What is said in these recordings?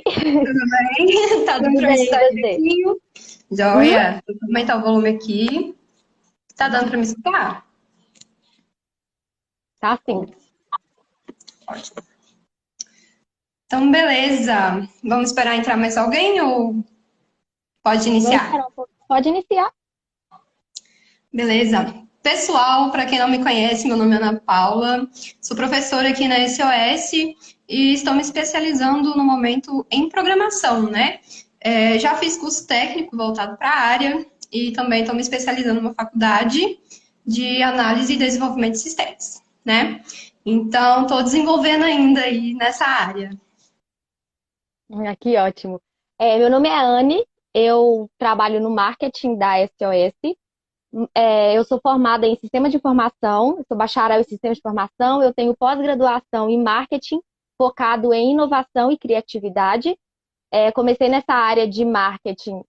Tudo bem? Tá dando Tudo pra me bem, escutar e você? direitinho? Hum? Joia. Vou aumentar o volume aqui. Tá dando pra me escutar? Tá sim. Oh, ótimo. Então, beleza. Vamos esperar entrar mais alguém ou pode Vamos iniciar? esperar um pouco. Pode iniciar. Beleza. Pessoal, para quem não me conhece, meu nome é Ana Paula, sou professora aqui na SOS e estou me especializando no momento em programação, né? Já fiz curso técnico voltado para a área e também estou me especializando numa faculdade de análise e desenvolvimento de sistemas, né? Então, estou desenvolvendo ainda aí nessa área. Aqui, ótimo. Meu nome é Anne, eu trabalho no marketing da SOS. Eu sou formada em sistema de informação, eu sou bacharel em sistema de informação, eu tenho pós-graduação em marketing, focado em inovação e criatividade. Comecei nessa área de marketing,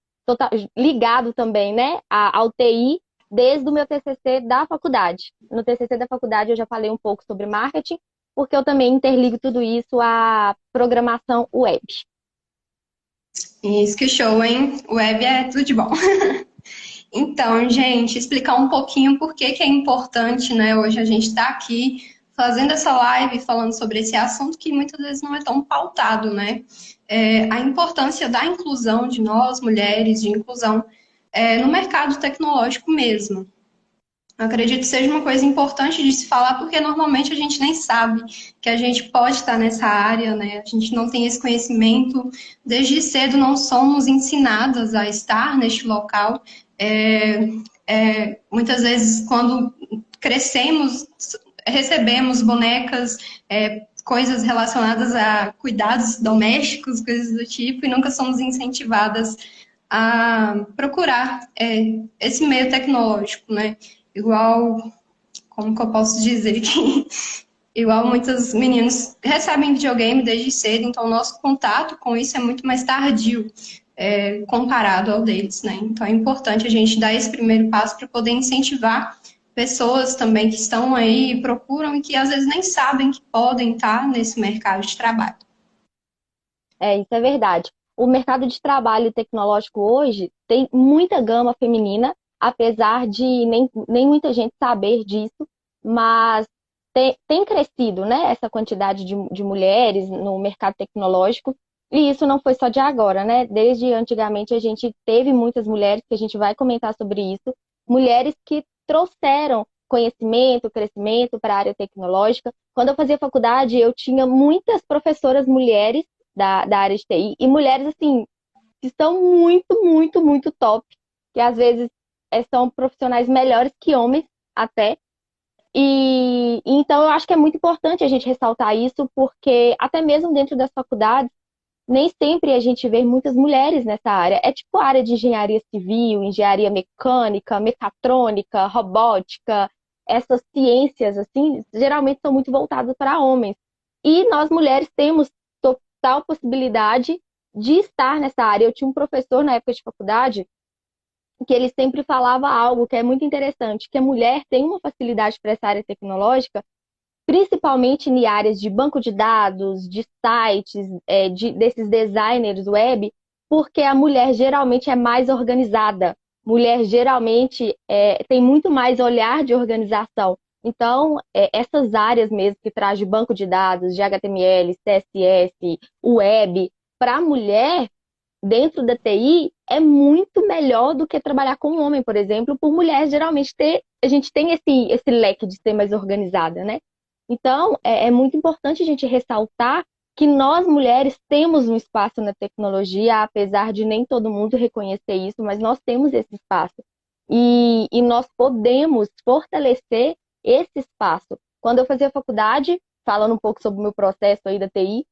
ligado também, né, ao TI, desde o meu TCC da faculdade. No TCC da faculdade eu já falei um pouco sobre marketing, porque eu também interligo tudo isso à programação web. Isso que show, hein? Web é tudo de bom. Então, gente, explicar um pouquinho por que que é importante, né, hoje a gente estar aqui fazendo essa live, falando sobre esse assunto que muitas vezes não é tão pautado, né? A importância da inclusão de nós, mulheres, de inclusão no mercado tecnológico mesmo. Eu acredito que seja uma coisa importante de se falar, porque normalmente a gente nem sabe que a gente pode estar nessa área, né? A gente não tem esse conhecimento. Desde cedo não somos ensinadas a estar neste local. Muitas vezes, quando crescemos, recebemos bonecas, coisas relacionadas a cuidados domésticos, coisas do tipo, e nunca somos incentivadas a procurar esse meio tecnológico, né? Igual, como que eu posso dizer que igual muitos meninos recebem videogame desde cedo, então o nosso contato com isso é muito mais tardio, comparado ao deles, né? Então é importante a gente dar esse primeiro passo para poder incentivar pessoas também que estão aí, procuram e que às vezes nem sabem que podem estar nesse mercado de trabalho. Isso é verdade. O mercado de trabalho tecnológico hoje tem muita gama feminina, apesar de nem muita gente saber disso, mas tem crescido, né, essa quantidade de mulheres no mercado tecnológico, e isso não foi só de agora, né? Desde antigamente a gente teve muitas mulheres, que a gente vai comentar sobre isso, mulheres que trouxeram conhecimento, crescimento para a área tecnológica. Quando eu fazia faculdade, eu tinha muitas professoras mulheres da área de TI, e mulheres, assim, que são muito, muito, muito top, que às vezes são profissionais melhores que homens, até. Então eu acho que é muito importante a gente ressaltar isso, porque até mesmo dentro das faculdades, nem sempre a gente vê muitas mulheres nessa área. É tipo a área de engenharia civil, engenharia mecânica, mecatrônica, robótica, essas ciências, assim, geralmente são muito voltadas para homens. E nós mulheres temos total possibilidade de estar nessa área. Eu tinha um professor na época de faculdade que ele sempre falava algo que é muito interessante, que a mulher tem uma facilidade para essa área tecnológica, principalmente em áreas de banco de dados, de sites, desses designers web, porque a mulher geralmente é mais organizada. Mulher geralmente tem muito mais olhar de organização. Então, essas áreas mesmo que traz de banco de dados, de HTML, CSS, web, para a mulher, dentro da TI, é muito melhor do que trabalhar com um homem, por exemplo. Por mulher, geralmente, a gente tem esse leque de ser mais organizada, né? Então, é muito importante a gente ressaltar que nós, mulheres, temos um espaço na tecnologia, apesar de nem todo mundo reconhecer isso, mas nós temos esse espaço. E nós podemos fortalecer esse espaço. Quando eu fazia faculdade, falando um pouco sobre o meu processo aí da TI,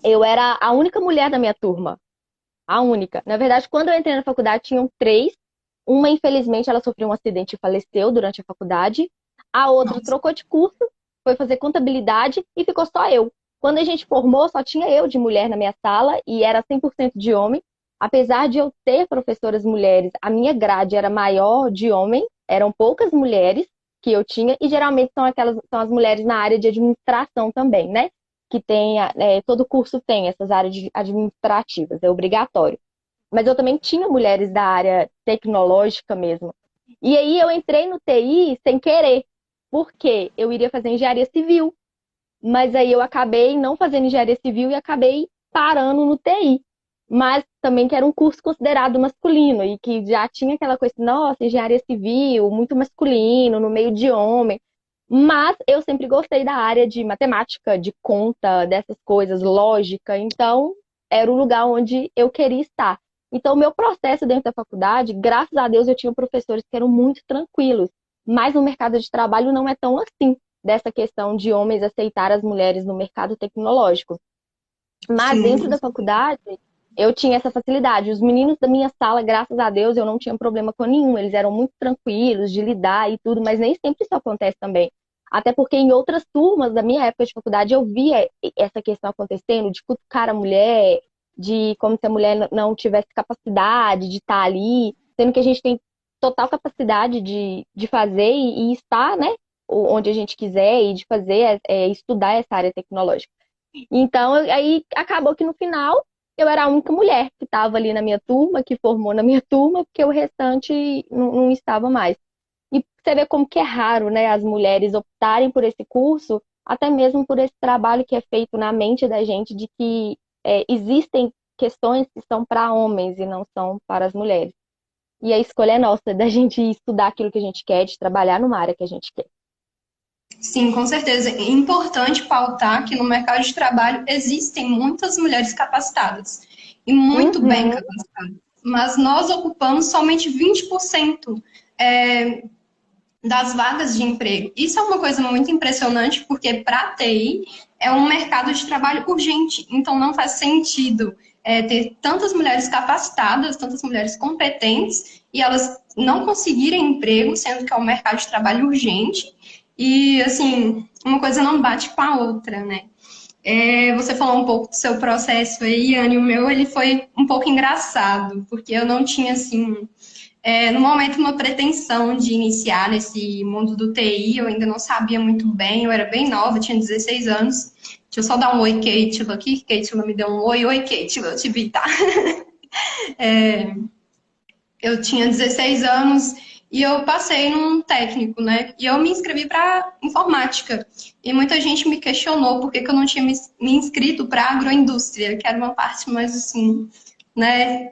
eu era a única mulher da minha turma. A única. Na verdade, quando eu entrei na faculdade, tinham três. Uma, infelizmente, ela sofreu um acidente e faleceu durante a faculdade. A outra Nossa. trocou de curso, foi fazer contabilidade e ficou só eu. Quando a gente formou, só tinha eu de mulher na minha sala e era 100% de homem. Apesar de eu ter professoras mulheres, a minha grade era maior de homem, eram poucas mulheres que eu tinha, e geralmente são as mulheres na área de administração também, né? que tem, todo curso tem essas áreas administrativas, é obrigatório. Mas eu também tinha mulheres da área tecnológica mesmo. E aí eu entrei no TI sem querer, porque eu iria fazer engenharia civil. Mas aí eu acabei não fazendo engenharia civil e acabei parando no TI. Mas também que era um curso considerado masculino e que já tinha aquela coisa, nossa, engenharia civil, muito masculino, no meio de homem. Mas eu sempre gostei da área de matemática, de conta, dessas coisas, lógica. Então, era o lugar onde eu queria estar. Então, o meu processo dentro da faculdade, graças a Deus, eu tinha professores que eram muito tranquilos. Mas no mercado de trabalho não é tão assim, dessa questão de homens aceitar as mulheres no mercado tecnológico. Mas dentro Sim. da faculdade, eu tinha essa facilidade. Os meninos da minha sala, graças a Deus, eu não tinha problema com nenhum. Eles eram muito tranquilos de lidar e tudo, mas nem sempre isso acontece também. Até porque em outras turmas da minha época de faculdade eu via essa questão acontecendo, de cutucar a mulher, de como se a mulher não tivesse capacidade de estar ali, sendo que a gente tem total capacidade de fazer e estar, né, onde a gente quiser e de fazer, estudar essa área tecnológica. Então, aí acabou que no final eu era a única mulher que estava ali na minha turma, que formou na minha turma, porque o restante não estava mais. E você vê como que é raro, né, as mulheres optarem por esse curso, até mesmo por esse trabalho que é feito na mente da gente de que existem questões que são para homens e não são para as mulheres. E a escolha é nossa, da gente estudar aquilo que a gente quer, de trabalhar numa área que a gente quer. Sim, com certeza. É importante pautar que no mercado de trabalho existem muitas mulheres capacitadas e muito bem Uhum, capacitadas, mas nós ocupamos somente 20% das vagas de emprego. Isso é uma coisa muito impressionante, porque para a TI é um mercado de trabalho urgente, então não faz sentido ter tantas mulheres capacitadas, tantas mulheres competentes, e elas não conseguirem emprego, sendo que é um mercado de trabalho urgente, e assim, uma coisa não bate com a outra, né? Você falou um pouco do seu processo aí, Anne, o meu ele foi um pouco engraçado, porque eu não tinha assim no momento, uma pretensão de iniciar nesse mundo do TI, eu ainda não sabia muito bem, eu era bem nova, tinha 16 anos. Deixa eu só dar um oi, Keitila, aqui. Keitila me deu um oi. Oi, Keitila, eu te vi, tá? Eu tinha 16 anos e eu passei num técnico, né? E eu me inscrevi para informática. E muita gente me questionou por que que eu não tinha me inscrito para agroindústria, que era uma parte mais assim, né?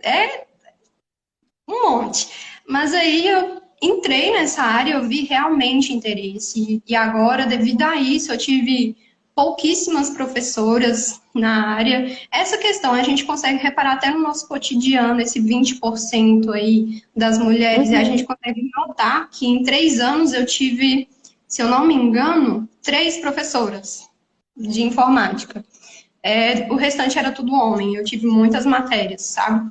Um monte. Mas aí eu entrei nessa área, eu vi realmente interesse. E agora, devido a isso, eu tive pouquíssimas professoras na área. Essa questão a gente consegue reparar até no nosso cotidiano, esse 20% aí das mulheres, e a gente uhum. consegue notar que em 3 anos eu tive, se eu não me engano, 3 professoras de informática. O restante era tudo homem, eu tive muitas matérias, sabe?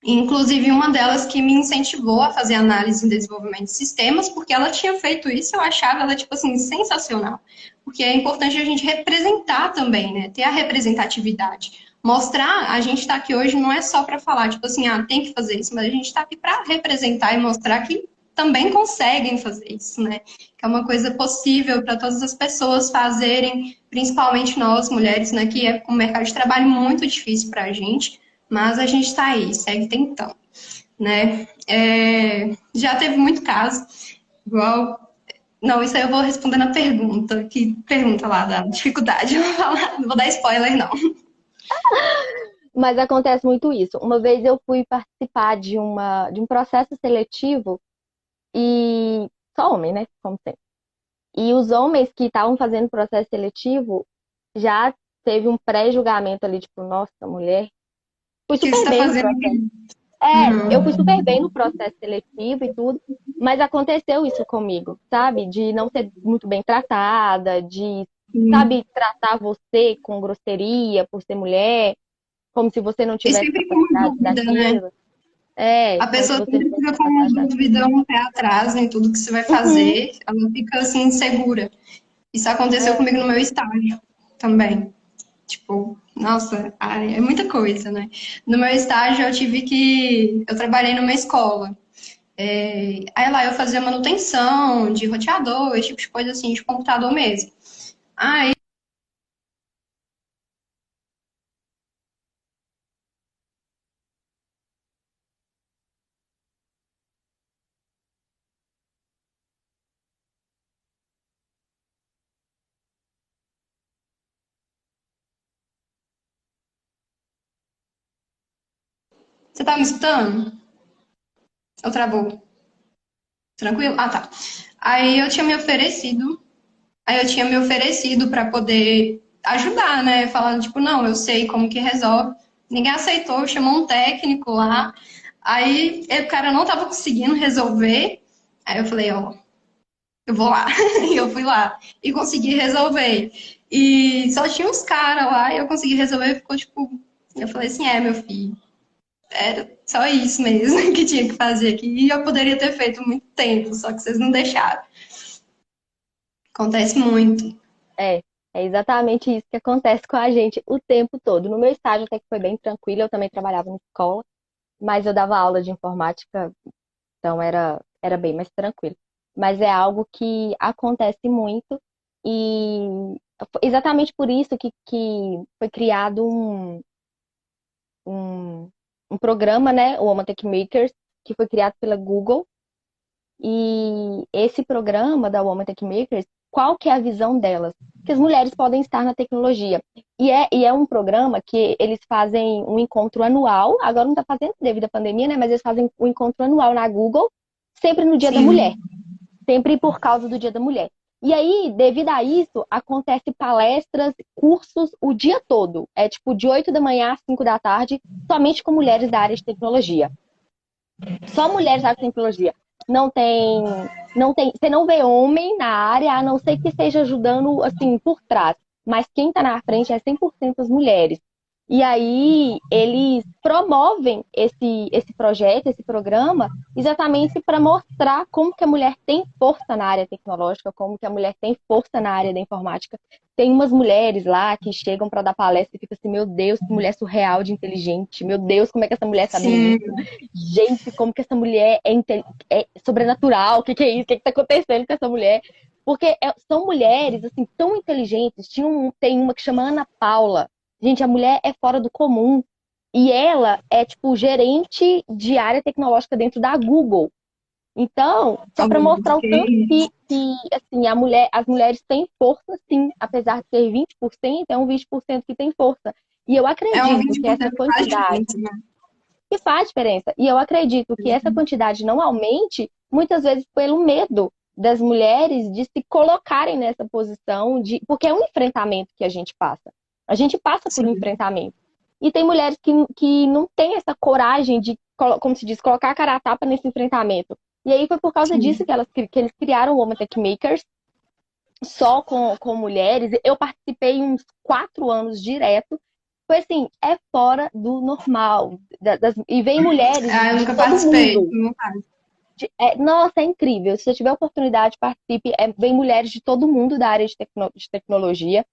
Inclusive, uma delas que me incentivou a fazer análise e desenvolvimento de sistemas, porque ela tinha feito isso, eu achava ela, tipo assim, sensacional. Porque é importante a gente representar também, né? Ter a representatividade. Mostrar, a gente está aqui hoje não é só para falar, tipo assim, tem que fazer isso, mas a gente está aqui para representar e mostrar que também conseguem fazer isso, né? Que é uma coisa possível para todas as pessoas fazerem, principalmente nós, mulheres, né? Que é um mercado de trabalho muito difícil para a gente, mas a gente está aí, segue tentando, né? Já teve muito caso, igual. Não, isso aí eu vou responder na pergunta, que pergunta lá da dificuldade. Não vou dar spoiler, não. Mas acontece muito isso. Uma vez eu fui participar de um processo seletivo e só homem, né? Como sempre. E os homens que estavam fazendo o processo seletivo já teve um pré-julgamento ali, tipo, nossa, mulher. Fui O que você super está bem no fazendo processo. aqui? Eu fui Uhum. super bem no processo seletivo e tudo, mas aconteceu isso comigo, sabe? De não ser muito bem tratada, de, sabe, tratar você com grosseria por ser mulher, como se você não E tivesse sempre com uma capacidade dúvida, né? daquilo. A Como se pessoa você não sempre tivesse fica com uma capacidade daquilo. dúvida, um pé atrás em tudo que você vai Uhum, fazer. Ela fica assim, insegura. Isso aconteceu é. comigo no meu estágio também. Tipo, nossa, é muita coisa, né? No meu estágio eu tive que. Eu trabalhei numa escola. Aí lá eu fazia manutenção de roteador, esse tipo de coisa assim, de computador mesmo. Aí Você tá me escutando? Ou travou? Tranquilo? Ah, tá. Aí eu tinha me oferecido, aí eu tinha me oferecido para poder ajudar, né? Falando, tipo, não, eu sei como que resolve. Ninguém aceitou, chamou um técnico lá. Aí o cara não tava conseguindo resolver. Aí eu falei, ó, eu vou lá. E eu fui lá e consegui resolver. E só tinha uns caras lá e eu consegui resolver. Ficou tipo, eu falei assim, meu filho, era só isso mesmo que tinha que fazer aqui. E eu poderia ter feito muito tempo, só que vocês não deixaram. Acontece muito. É, é exatamente isso que acontece com a gente o tempo todo. No meu estágio até que foi bem tranquilo, eu também trabalhava na escola, mas eu dava aula de informática, então era bem mais tranquilo. Mas é algo que acontece muito e exatamente por isso que foi criado um, um programa, né, o Woman Tech Makers, que foi criado pela Google. E esse programa da Woman Tech Makers, qual que é a visão delas? Que as mulheres podem estar na tecnologia. E é um programa que eles fazem um encontro anual, agora não está fazendo devido à pandemia, né? Mas eles fazem um encontro anual na Google, sempre no Dia da Mulher, Sim. sempre por causa do Dia da Mulher. E aí, devido a isso, acontece palestras, cursos o dia todo. É tipo de 8 da manhã às 5 da tarde, somente com mulheres da área de tecnologia. Só mulheres da área de tecnologia. Você não vê homem na área, a não ser que esteja ajudando assim por trás. Mas quem está na frente é 100% as mulheres. E aí eles promovem esse projeto, esse programa, exatamente para mostrar como que a mulher tem força na área tecnológica, como que a mulher tem força na área da informática. Tem umas mulheres lá que chegam para dar palestra e ficam assim, meu Deus, que mulher surreal de inteligente, meu Deus, como é que essa mulher sabe Sim. isso? Gente, como que essa mulher é sobrenatural? O que que é isso? O que que tá acontecendo com essa mulher? Porque são mulheres, assim, tão inteligentes. Tem uma que chama Ana Paula. Gente, a mulher é fora do comum. E ela é, tipo, gerente de área tecnológica dentro da Google. Então, só para mostrar o tanto que assim, as mulheres têm força, sim. Apesar de ter 20%, é um 20% que tem força. E eu É um acredito que essa 20% que faz quantidade diferença, né? que faz diferença. E eu acredito que essa quantidade não aumente, muitas vezes pelo medo das mulheres de se colocarem nessa posição, porque é um enfrentamento que a gente passa. A gente passa por um Sim. enfrentamento. E tem mulheres que não têm essa coragem de, como se diz, colocar a cara a tapa nesse enfrentamento. E aí foi por causa disso Sim. que eles criaram o Woman Tech Makers, só com mulheres. Eu participei uns 4 anos direto. Foi assim, é fora do normal. E vem mulheres Ah, eu de nunca todo participei. mundo. Nossa, é incrível. Se você tiver oportunidade, participe. Vem mulheres de todo mundo da área de tecnologia.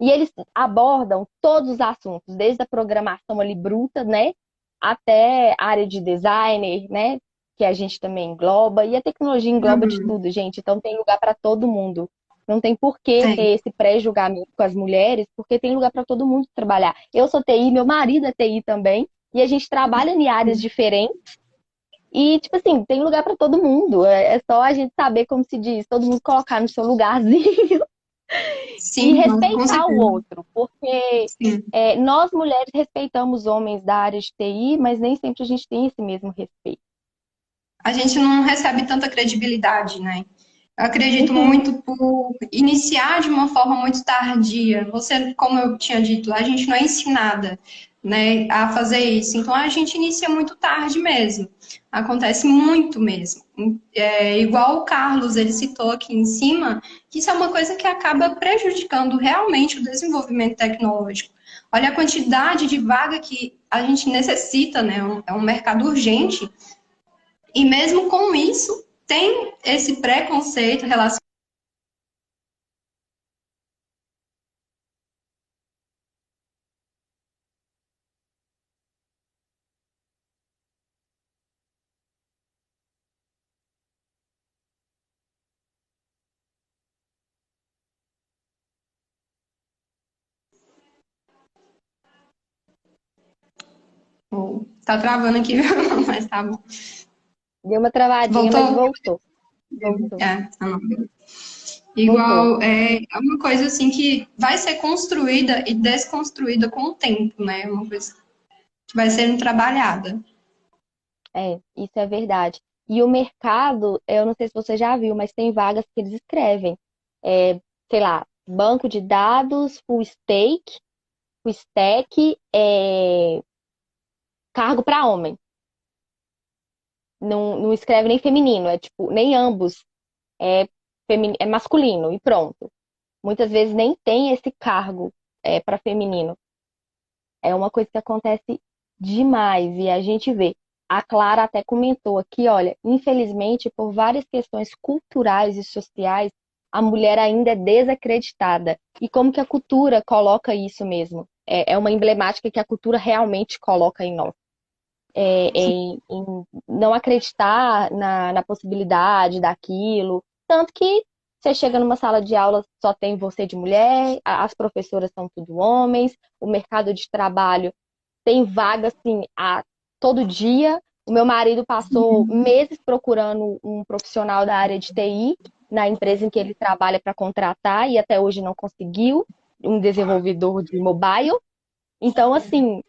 E eles abordam todos os assuntos, desde a programação ali bruta, né? Até a área de designer, né? Que a gente também engloba. E a tecnologia engloba de Uhum. tudo, gente. Então tem lugar para todo mundo. Não tem por que Tem. ter esse pré-julgamento com as mulheres, porque tem lugar para todo mundo trabalhar. Eu sou TI, meu marido é TI também. E a gente trabalha em áreas diferentes e, tipo assim, tem lugar para todo mundo. É só a gente saber, como se diz, todo mundo colocar no seu lugarzinho e Sim, não, com respeitar o certeza. outro. Porque Sim. nós, mulheres, respeitamos homens da área de TI, mas nem sempre a gente tem esse mesmo respeito. A gente não recebe tanta credibilidade, né? Eu acredito Uhum, muito por iniciar de uma forma muito tardia. Você, como eu tinha dito, a gente não é ensinada, né, a fazer isso. Então a gente inicia muito tarde mesmo. Acontece muito mesmo. Igual o Carlos, ele citou aqui em cima, que isso é uma coisa que acaba prejudicando realmente o desenvolvimento tecnológico. Olha a quantidade de vaga que a gente necessita, né? É um mercado urgente. E mesmo com isso, tem esse preconceito relacionado. Tá travando aqui, mas tá bom. deu uma travadinha, mas Voltou? voltou. Voltou. Não. Voltou. Igual, é uma coisa assim que vai ser construída e desconstruída com o tempo, né? É uma coisa que vai sendo trabalhada. Isso é verdade. E o mercado, eu não sei se você já viu, mas tem vagas que eles escrevem. É, sei lá, banco de dados, full stack, cargo para homem. Não, não escreve nem feminino, é tipo, nem ambos. É, é masculino e pronto. Muitas vezes nem tem esse cargo para feminino. É uma coisa que acontece demais e a gente vê. A Clara até comentou aqui, olha, infelizmente, por várias questões culturais e sociais, a mulher ainda é desacreditada. E como que a cultura coloca isso mesmo? É uma emblemática que a cultura realmente coloca em nós. Em não acreditar na possibilidade daquilo. Tanto que você chega numa sala de aula, só tem você de mulher, as professoras são tudo homens, o mercado de trabalho tem vaga assim todo dia. O meu marido passou meses procurando um profissional da área de TI na empresa em que ele trabalha para contratar e até hoje não conseguiu um desenvolvedor de mobile. Então, assim,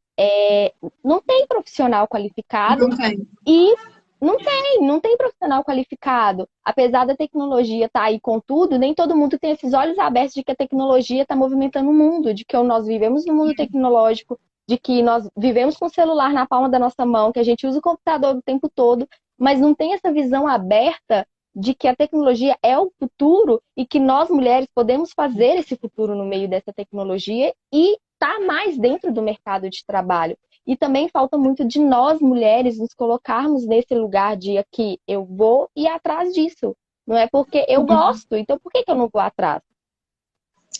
não tem profissional qualificado Não tem. e não tem profissional qualificado. Apesar da tecnologia estar aí com tudo, nem todo mundo tem esses olhos abertos de que a tecnologia está movimentando o mundo, de que nós vivemos no mundo tecnológico, de que nós vivemos com o celular na palma da nossa mão, que a gente usa o computador o tempo todo, mas não tem essa visão aberta de que a tecnologia é o futuro e que nós, mulheres, podemos fazer esse futuro no meio dessa tecnologia e estar mais dentro do mercado de trabalho. E também falta muito de nós, mulheres, nos colocarmos nesse lugar de aqui, eu vou ir atrás disso. Não é porque eu gosto, então por que que eu não vou atrás?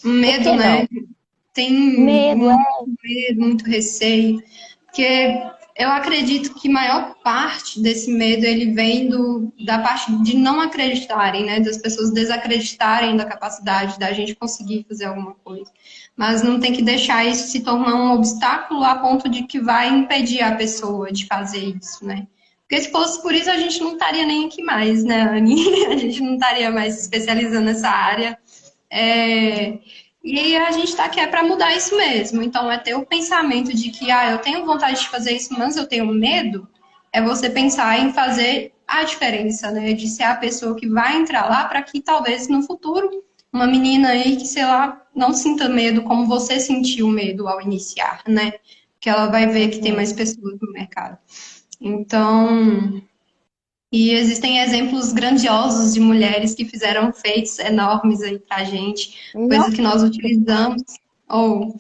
Por Medo, que né? não? Tem Medo, muito medo, muito receio, porque eu acredito que maior parte desse medo ele vem da parte de não acreditarem, né? Das pessoas desacreditarem da capacidade da gente conseguir fazer alguma coisa. Mas não tem que deixar isso se tornar um obstáculo a ponto de que vai impedir a pessoa de fazer isso, né? Porque se fosse por isso, a gente não estaria nem aqui mais, né, Anny? A gente não estaria mais se especializando nessa área. É, e a gente está aqui para mudar isso mesmo. Então, é ter o pensamento de que, eu tenho vontade de fazer isso, mas eu tenho medo. É você pensar em fazer a diferença, né? De ser a pessoa que vai entrar lá para que talvez no futuro uma menina aí que, sei lá, não sinta medo como você sentiu medo ao iniciar, né? Que ela vai ver que tem mais pessoas no mercado. Então, e existem exemplos grandiosos de mulheres que fizeram feitos enormes aí pra gente, coisa nossa, que nós utilizamos, ou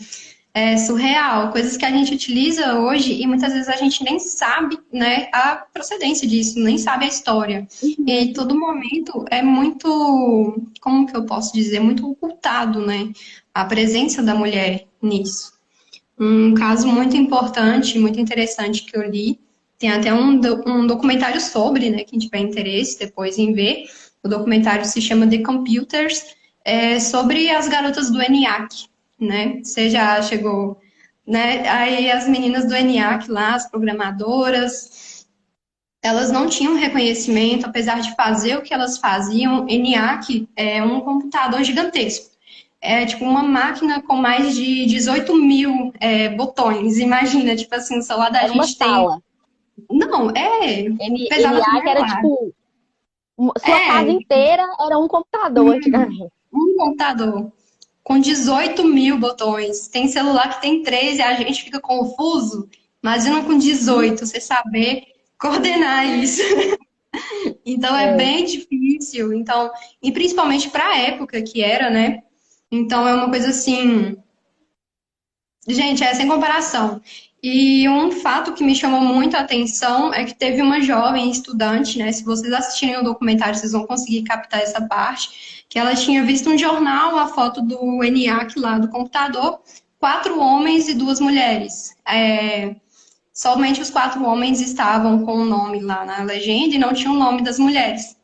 é surreal, coisas que a gente utiliza hoje e muitas vezes a gente nem sabe, né, a procedência disso, nem sabe a história. E todo momento é muito, como que eu posso dizer, muito ocultado, né, a presença da mulher nisso. Um caso muito importante, muito interessante que eu li, tem até um documentário sobre, né, quem tiver interesse depois em ver. O documentário se chama The Computers, sobre as garotas do ENIAC, né? Você já chegou, né? Aí as meninas do ENIAC lá, as programadoras, elas não tinham reconhecimento, apesar de fazer o que elas faziam. ENIAC é um computador gigantesco. É tipo uma máquina com mais de 18 mil botões. Imagina, tipo assim, o celular da era uma gente tem. sala. Não, pesava NA que era toneladas. tipo, sua casa É, inteira era um computador antigamente. um computador com 18 mil botões. Tem celular que tem 13 e a gente fica confuso. Imagina com 18, você saber coordenar isso. Então é É, bem difícil. Então, e principalmente para a época que era, né? Então é uma coisa assim. Gente, é sem comparação. E um fato que me chamou muito a atenção é que teve uma jovem estudante, né? Se vocês assistirem o documentário, vocês vão conseguir captar essa parte, que ela tinha visto um jornal, a foto do ENIAC lá do computador, 4 homens e 2 mulheres. Somente os 4 homens estavam com o nome lá na legenda e não tinha o nome das mulheres.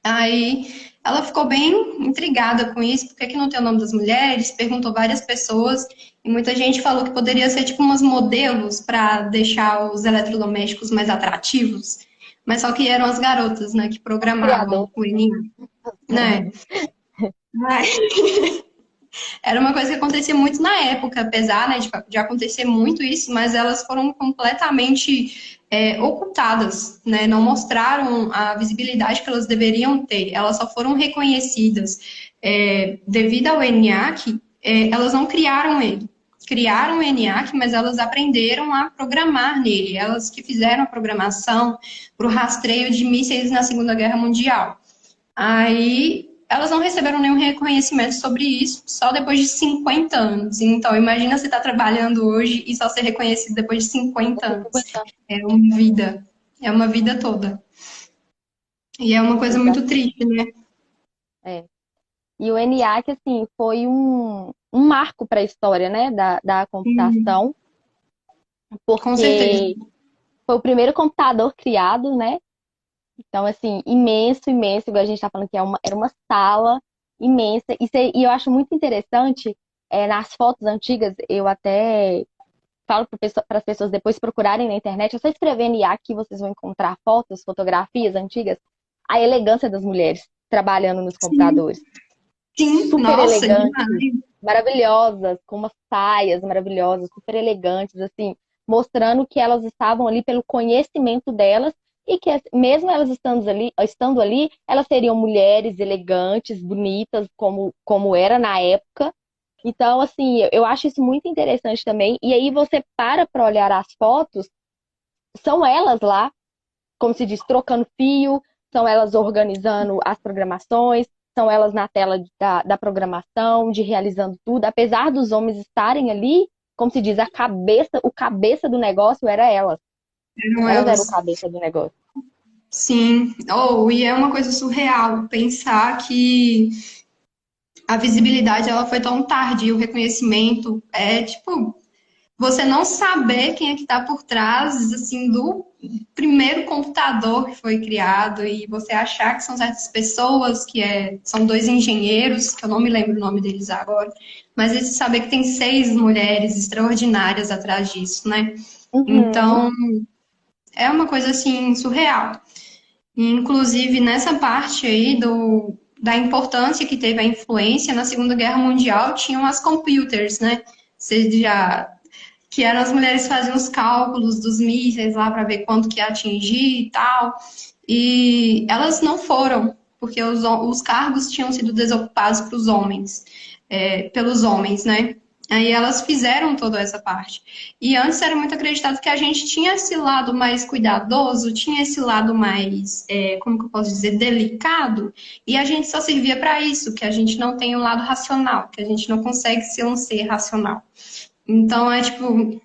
Aí ela ficou bem intrigada com isso, por que que não tem o nome das mulheres? Perguntou várias pessoas e muita gente falou que poderia ser tipo umas modelos para deixar os eletrodomésticos mais atrativos, mas só que eram as garotas, né, que programavam criador. o Eninho, né? Mas era uma coisa que acontecia muito na época, apesar, né, de acontecer muito isso, mas elas foram completamente ocultadas, né? Não mostraram a visibilidade que elas deveriam ter. Elas só foram reconhecidas devido ao ENIAC, elas não criaram ele. Criaram o ENIAC, mas elas aprenderam a programar nele. Elas que fizeram a programação para o rastreio de mísseis na Segunda Guerra Mundial. Aí elas não receberam nenhum reconhecimento sobre isso, só depois de 50 anos. Então, imagina você estar trabalhando hoje e só ser reconhecido depois de 50 anos. É uma vida toda. E é uma coisa muito triste, né? É. E o ENIAC, assim, foi um marco para a história, né, da computação, Com certeza. porque foi o primeiro computador criado, né? Então, assim, imenso, imenso, igual a gente está falando que era uma sala imensa. E eu acho muito interessante, nas fotos antigas, eu até falo para as pessoas depois procurarem na internet, é só escrever ENIAC que vocês vão encontrar fotos, fotografias antigas, a elegância das mulheres trabalhando nos Sim, computadores. sim, Super nossa, elegantes, demais. maravilhosas, com umas saias maravilhosas, super elegantes, assim, mostrando que elas estavam ali pelo conhecimento delas e que mesmo elas estando ali, elas seriam mulheres elegantes, bonitas, como era na época. Então, assim, eu acho isso muito interessante também. E aí você para olhar as fotos, são elas lá, como se diz, trocando fio, são elas organizando as programações, são elas na tela da programação, de realizando tudo. Apesar dos homens estarem ali, como se diz, o cabeça do negócio era elas. Eram Elas eram o elas. cabeça do negócio. Sim. Oh, e é uma coisa surreal pensar que a visibilidade ela foi tão tardia, o reconhecimento é tipo você não saber quem é que está por trás, assim, do primeiro computador que foi criado e você achar que são certas pessoas, são dois engenheiros, que eu não me lembro o nome deles agora, mas esse saber que tem 6 mulheres extraordinárias atrás disso, né? Uhum. Então, é uma coisa, assim, surreal. E, inclusive, nessa parte aí da importância que teve a influência na Segunda Guerra Mundial, tinham as computers, né? Você já que eram as mulheres que faziam os cálculos dos mísseis lá para ver quanto que ia atingir e tal. E elas não foram, porque os cargos tinham sido desocupados para os homens, pelos homens, né? Aí elas fizeram toda essa parte. E antes era muito acreditado que a gente tinha esse lado mais cuidadoso, tinha esse lado mais, como que eu posso dizer, delicado, e a gente só servia para isso, que a gente não tem um lado racional, que a gente não consegue ser um ser racional. Então, é tipo,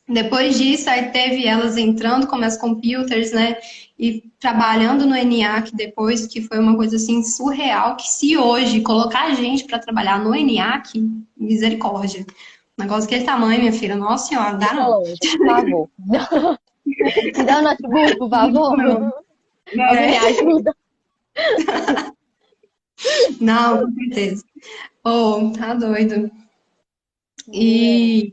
depois disso, aí teve elas entrando como as computers, né? E trabalhando no ENIAC depois, que foi uma coisa assim surreal, que se hoje colocar a gente para trabalhar no ENIAC, misericórdia. Negócio daquele tamanho, minha filha, nossa senhora, dá Deixa não. longe, por favor. Me dá um notebook, por favor. Não, Alguém me ajuda? não, com certeza. Oh, tá doido. É. E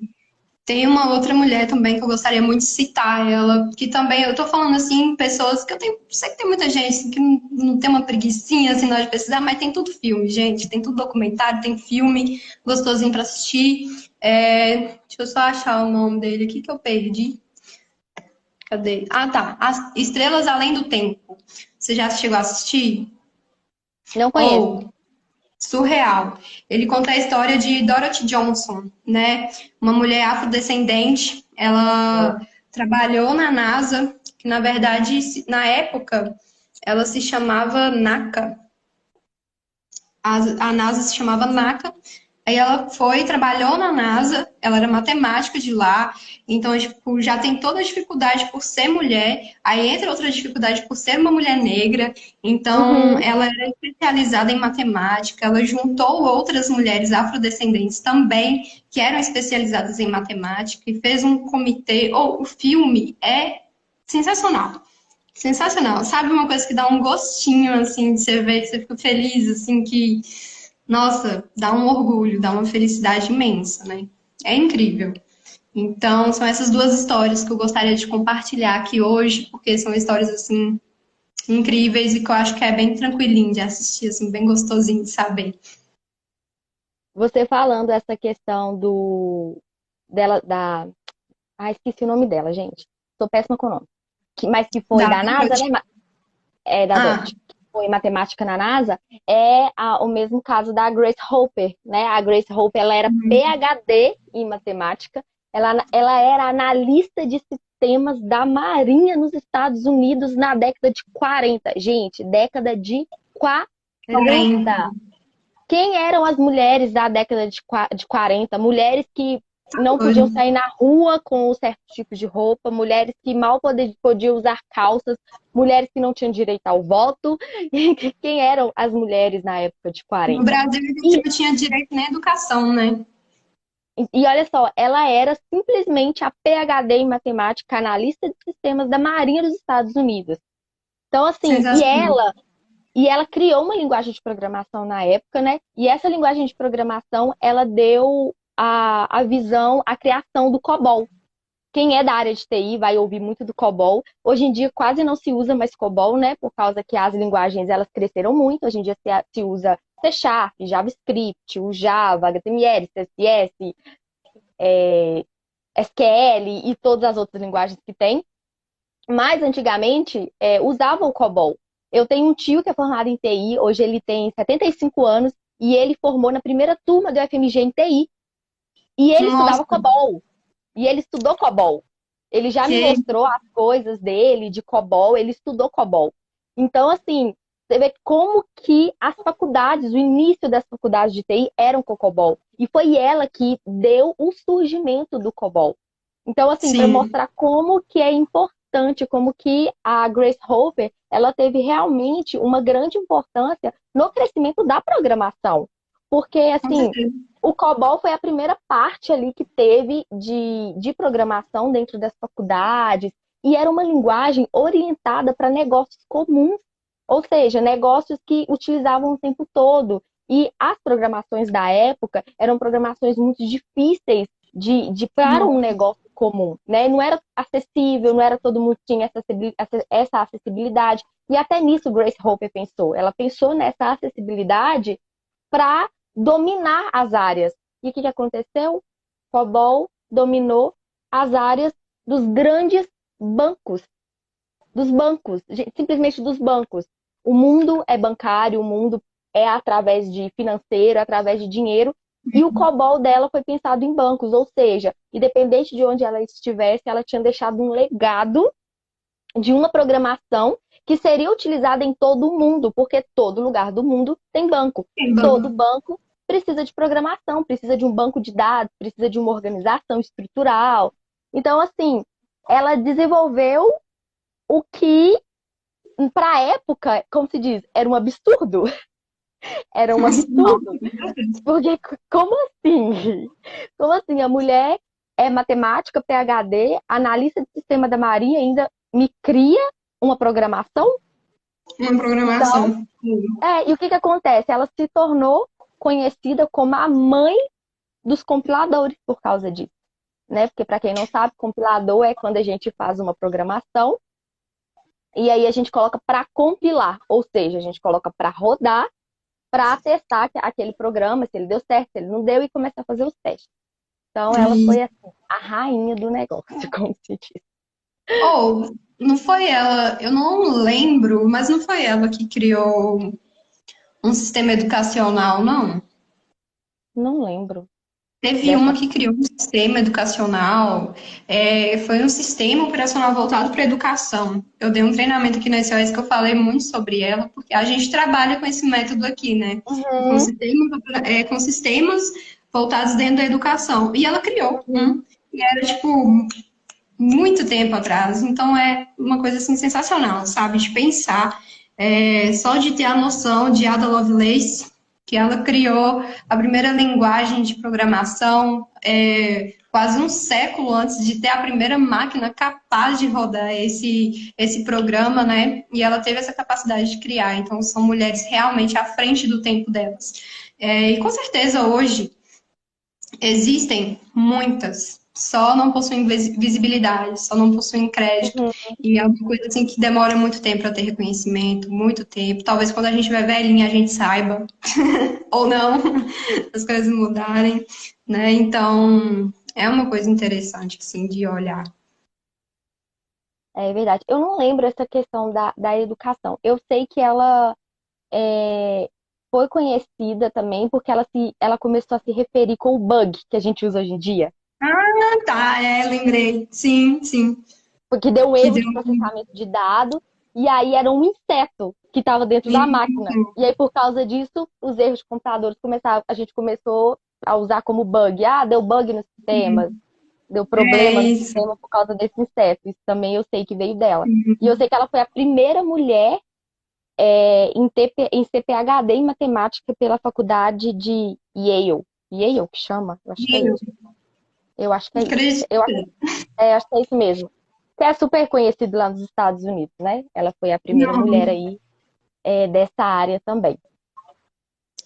tem uma outra mulher também que eu gostaria muito de citar, ela, que também, eu tô falando assim, pessoas que eu tenho, sei que tem muita gente assim, que não tem uma preguicinha assim na hora de pesquisar, mas tem tudo filme, gente, tem tudo documentário, tem filme gostosinho pra assistir. Deixa eu só achar o nome dele aqui que eu perdi. Cadê? Ah, tá. As Estrelas Além do Tempo. Você já chegou a assistir? Não conheço. Ou surreal. Ele conta a história de Dorothy Johnson, né? Uma mulher afrodescendente. Ela trabalhou na NASA, que na verdade, na época, ela se chamava NACA. A NASA se chamava NACA. Aí ela foi, trabalhou na NASA, ela era matemática de lá, então, tipo, já tem toda a dificuldade por ser mulher, aí entra outra dificuldade por ser uma mulher negra, então Uhum. ela era especializada em matemática, ela juntou outras mulheres afrodescendentes também, que eram especializadas em matemática, e fez um comitê, o filme é sensacional. Sensacional. Sabe uma coisa que dá um gostinho, assim, de você ver, que você fica feliz, assim, que nossa, dá um orgulho, dá uma felicidade imensa, né? É incrível. Então, são essas duas histórias que eu gostaria de compartilhar aqui hoje, porque são histórias, assim, incríveis e que eu acho que é bem tranquilinho de assistir, assim, bem gostosinho de saber. Você falando essa questão dela, da. Ah, esqueci o nome dela, gente. Sou péssima com o nome. mas que foi Da da NASA, né? Da Ah, DOT, que foi matemática na NASA, o mesmo caso da Grace Hopper, né? A Grace Hopper, ela era PhD em matemática, ela era analista de sistemas da Marinha nos Estados Unidos na década de 40. Gente, década de 40. 40. Quem eram as mulheres da década de 40? Mulheres que Tá não podiam doido. sair na rua com certos tipos de roupa, mulheres que mal podiam usar calças, mulheres que não tinham direito ao voto. Quem eram as mulheres na época de No 40? Brasil, a gente E, não tinha direito nem à educação, né? e olha só, ela era simplesmente a PhD em matemática, analista de sistemas da Marinha dos Estados Unidos. Então, assim, Sensacional. e ela criou uma linguagem de programação na época, né? E essa linguagem de programação, ela deu a visão, a criação do COBOL. Quem é da área de TI vai ouvir muito do COBOL. Hoje em dia quase não se usa mais COBOL, né? Por causa que as linguagens elas cresceram muito. Hoje em dia se usa C Sharp, JavaScript, o Java, HTML, CSS, SQL e todas as outras linguagens que tem. Mas antigamente usava o COBOL. Eu tenho um tio que é formado em TI, hoje ele tem 75 anos e ele formou na primeira turma do FMG em TI. E ele Nossa, estudava COBOL. E ele estudou COBOL. Ele já me que mostrou as coisas dele de COBOL, ele estudou COBOL. Então, assim, você vê como que as faculdades, o início das faculdades de TI eram com COBOL. E foi ela que deu o surgimento do COBOL. Então, assim, para sim, mostrar como que é importante, como que a Grace Hopper, ela teve realmente uma grande importância no crescimento da programação. Porque, com assim, certeza. o COBOL foi a primeira parte ali que teve de programação dentro das faculdades, e era uma linguagem orientada para negócios comuns, ou seja, negócios que utilizavam o tempo todo. E as programações da época eram programações muito difíceis de para um Nossa, negócio comum, né? Não era acessível, não era todo mundo que tinha essa acessibilidade. E até nisso Grace Hopper pensou. Ela pensou nessa acessibilidade para dominar as áreas. E o que aconteceu? COBOL dominou as áreas dos grandes bancos, simplesmente dos bancos. O mundo é bancário, o mundo é através de financeiro, através de dinheiro, e o COBOL dela foi pensado em bancos, ou seja, independente de onde ela estivesse, ela tinha deixado um legado de uma programação que seria utilizada em todo o mundo, porque todo lugar do mundo tem banco. que Todo bom. banco precisa de programação, precisa de um banco de dados, precisa de uma organização estrutural. Então, assim, ela desenvolveu o que, para a época, como se diz, era um absurdo. Era um Nossa, absurdo. com certeza. Porque, como assim? Como assim? A mulher é matemática, PhD, analista de sistema da Marinha, ainda me cria uma programação? Uma Então, programação. e o que acontece? Ela se tornou conhecida como a mãe dos compiladores por causa disso, né? Porque para quem não sabe, compilador é quando a gente faz uma programação e aí a gente coloca para compilar, ou seja, a gente coloca para rodar, para testar aquele programa, se ele deu certo, se ele não deu e começar a fazer os testes. Então, ela E, foi assim, a rainha do negócio, como se diz. ou, não foi ela, eu não lembro, mas não foi ela que criou um sistema educacional, não? Não lembro Teve uma dessa. que criou um sistema educacional, foi um sistema operacional voltado para a educação. Eu dei um treinamento aqui na SOS que eu falei muito sobre ela, porque a gente trabalha com esse método aqui, né? Com Uhum, com sistemas voltados dentro da educação. E ela criou uhum. um, e era tipo muito tempo atrás. Então é uma coisa assim sensacional, sabe? De pensar, só de ter a noção de Ada Lovelace, que ela criou a primeira linguagem de programação quase um século antes de ter a primeira máquina capaz de rodar esse programa, né? E ela teve essa capacidade de criar. Então são mulheres realmente à frente do tempo delas. E com certeza hoje existem muitas, só não possuem visibilidade, só não possuem crédito. Uhum. E é uma coisa assim que demora muito tempo para ter reconhecimento, muito tempo. Talvez quando a gente estiver velhinha a gente saiba, ou não, as coisas mudarem, né? Então, é uma coisa interessante, assim, de olhar. É verdade. Eu não lembro essa questão da educação. Eu sei que ela é, foi conhecida também porque ela começou a se referir com o bug que a gente usa hoje em dia. Ah, tá, lembrei. Sim, sim. Porque deu um Que erro deu de processamento de dado, e aí era um inseto que estava dentro da máquina. E aí, por causa disso, os erros de computadores começaram, a gente começou a usar como bug. Ah, deu bug no sistema, deu é problema no isso. sistema por causa desse inseto. Isso também eu sei que veio dela. E eu sei que ela foi a primeira mulher em CPHD em matemática pela faculdade de Yale. Yale que chama? Eu acho que é Eu isso. Eu acho que é isso. acredito. Acho que é isso mesmo. Que é super conhecido lá nos Estados Unidos, né? Ela foi a primeira Não. mulher aí dessa área também.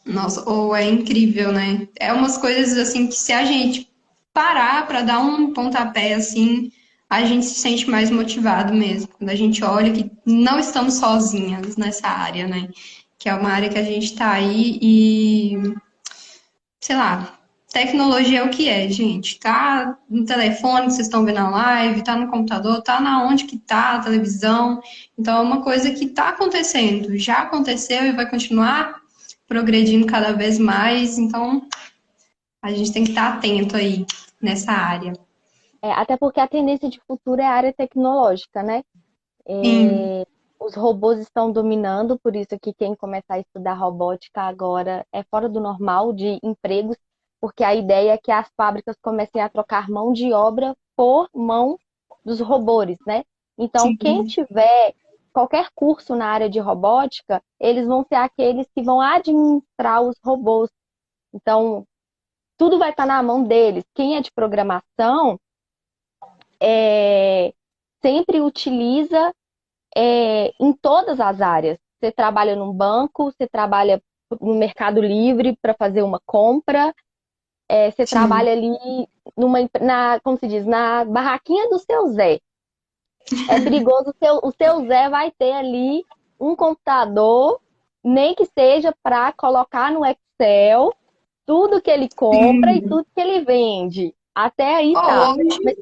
Nossa, ou é incrível, né? É umas coisas assim que se a gente parar para dar um pontapé assim, a gente se sente mais motivado mesmo. Quando a gente olha que não estamos sozinhas nessa área, né? Que é uma área que a gente está aí e, sei lá, tecnologia é o que é, gente. Tá no telefone que vocês estão vendo a live, tá no computador, tá na onde que tá a televisão. Então é uma coisa que tá acontecendo, já aconteceu e vai continuar progredindo cada vez mais, então a gente tem que estar atento aí nessa área. Até porque a tendência de futuro é a área tecnológica, né? Sim, Os robôs estão dominando, por isso que quem começar a estudar robótica agora é fora do normal de empregos, porque a ideia é que as fábricas comecem a trocar mão de obra por mão dos robôs, né? Então, quem sim, tiver qualquer curso na área de robótica, eles vão ser aqueles que vão administrar os robôs. Então, tudo vai estar na mão deles. Quem é de programação sempre utiliza em todas as áreas. Você trabalha num banco, você trabalha no Mercado Livre para fazer uma compra, você sim. trabalha ali como se diz, na barraquinha do seu Zé. É perigoso, o seu Zé vai ter ali um computador, nem que seja para colocar no Excel tudo que ele compra e Sim. tudo que ele vende. Até aí Oh, tá. Mas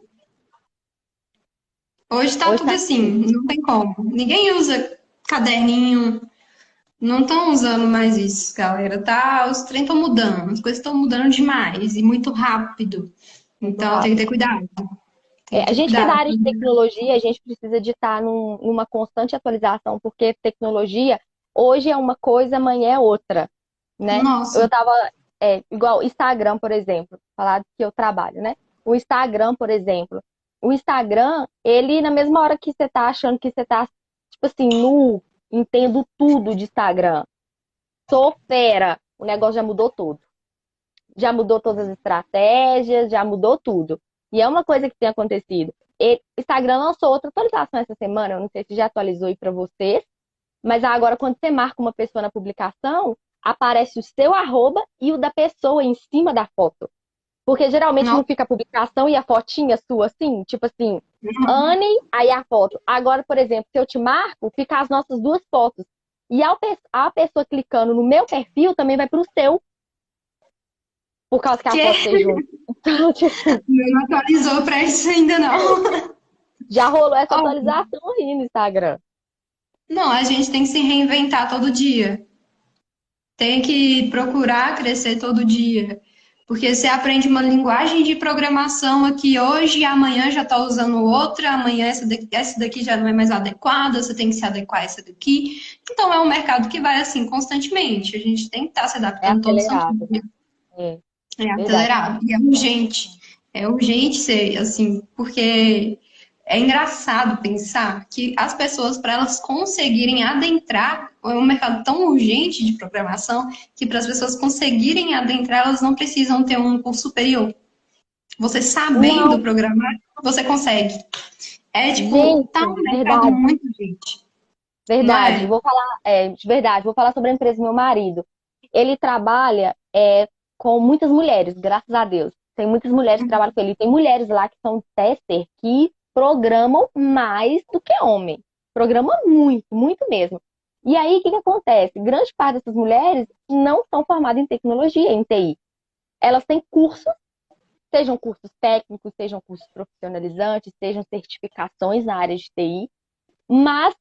hoje tá hoje tudo está assim, não tem como. Ninguém usa caderninho, não estão usando mais isso, galera. Tá, os trem estão mudando, as coisas estão mudando demais e muito rápido. muito Então tem que rápido. ter cuidado, tem que A ter gente que é da cuidado. área de tecnologia, a gente precisa de estar numa constante atualização, porque tecnologia hoje é uma coisa, amanhã é outra, né? Nossa, Eu tava, igual Instagram, por exemplo, falar que eu trabalho, né? O Instagram, por exemplo, o Instagram, ele, na mesma hora que você tá achando que você tá, tipo assim, entendo tudo de Instagram, sou fera, o negócio já mudou tudo. Já mudou todas as estratégias, já mudou tudo. E é uma coisa que tem acontecido. Instagram lançou outra atualização essa semana, eu não sei se já atualizou aí para vocês, mas agora quando você marca uma pessoa na publicação, aparece o seu arroba e o da pessoa em cima da foto. Porque geralmente não nossa. fica a publicação e a fotinha sua assim, tipo assim, Anne, aí a foto. Agora, por exemplo, se eu te marco, fica as nossas duas fotos. E a pessoa clicando no meu perfil também vai para o seu por causa que a foto Que esteja junto. Então, tipo assim, não atualizou para isso ainda não. já rolou essa Ó, atualização aí no Instagram. não, a gente tem que se reinventar todo dia. Tem que procurar crescer todo dia. Porque você aprende uma linguagem de programação aqui hoje e amanhã já está usando outra, amanhã essa daqui já não é mais adequada, você tem que se adequar a essa daqui. Então é um mercado que vai assim constantemente. A gente tem que estar se É adaptando todo santo acelerado. dia. É É verdade. acelerado e é urgente. É urgente ser assim, porque é engraçado pensar que as pessoas, para elas conseguirem adentrar, é um mercado tão urgente de programação que para as pessoas conseguirem adentrar, elas não precisam ter um curso superior. Você sabendo Não, programar, você consegue. É tipo, tá um gente, mercado verdade, muito urgente, não verdade. é? Vou falar, de verdade, vou falar sobre a empresa do meu marido. Ele trabalha com muitas mulheres, graças a Deus. Tem muitas mulheres que trabalham com ele. Tem mulheres lá que são tester que programam mais do que homem. Programam muito, muito mesmo. E aí, o que que acontece? Grande parte dessas mulheres não são formadas em tecnologia, em TI. Elas têm cursos Sejam cursos técnicos, sejam cursos profissionalizantes, sejam certificações na área de TI. Mas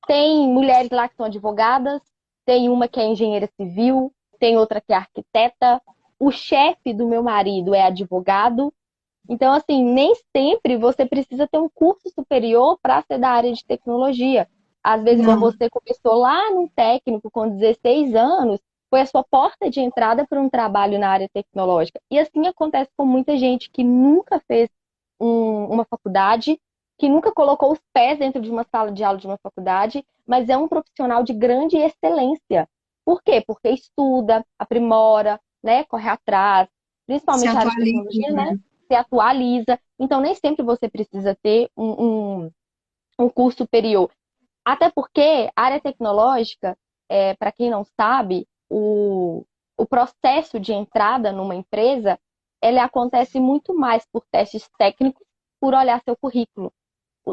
tem mulheres lá que são advogadas, tem uma que é engenheira civil, tem outra que é arquiteta. O chefe do meu marido é advogado. Então, assim, nem sempre você precisa ter um curso superior para ser da área de tecnologia. Às vezes, igual Não. você começou lá no técnico com 16 anos, foi a sua porta de entrada para um trabalho na área tecnológica. E assim acontece com muita gente que nunca fez uma faculdade, que nunca colocou os pés dentro de uma sala de aula de uma faculdade, mas é um profissional de grande excelência. Por quê? Porque estuda, aprimora, né, corre atrás, Se principalmente a área de atualiza, tecnologia, né? né? Se atualiza. Então, nem sempre você precisa ter um curso superior. Até porque a área tecnológica, para quem não sabe, o processo de entrada numa empresa, ele acontece muito mais por testes técnicos, por olhar seu currículo.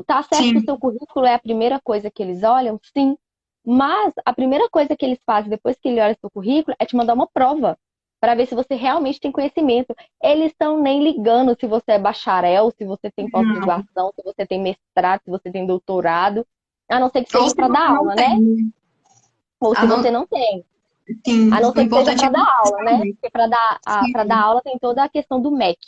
Tá certo que o Sim. seu currículo é a primeira coisa que eles olham? Sim. Mas a primeira coisa que eles fazem depois que ele olha seu currículo é te mandar uma prova para ver se você realmente tem conhecimento. Eles estão nem ligando se você é bacharel, se você tem Não. pós-graduação, se você tem mestrado, se você tem doutorado, a não ser que Ou seja se para dar você não aula, né? tem. Ou A se você não, não tem. sim, A não o ser que seja importante para é dar você aula, né? saber. Porque para dar Sim. aula tem toda a questão do MEC.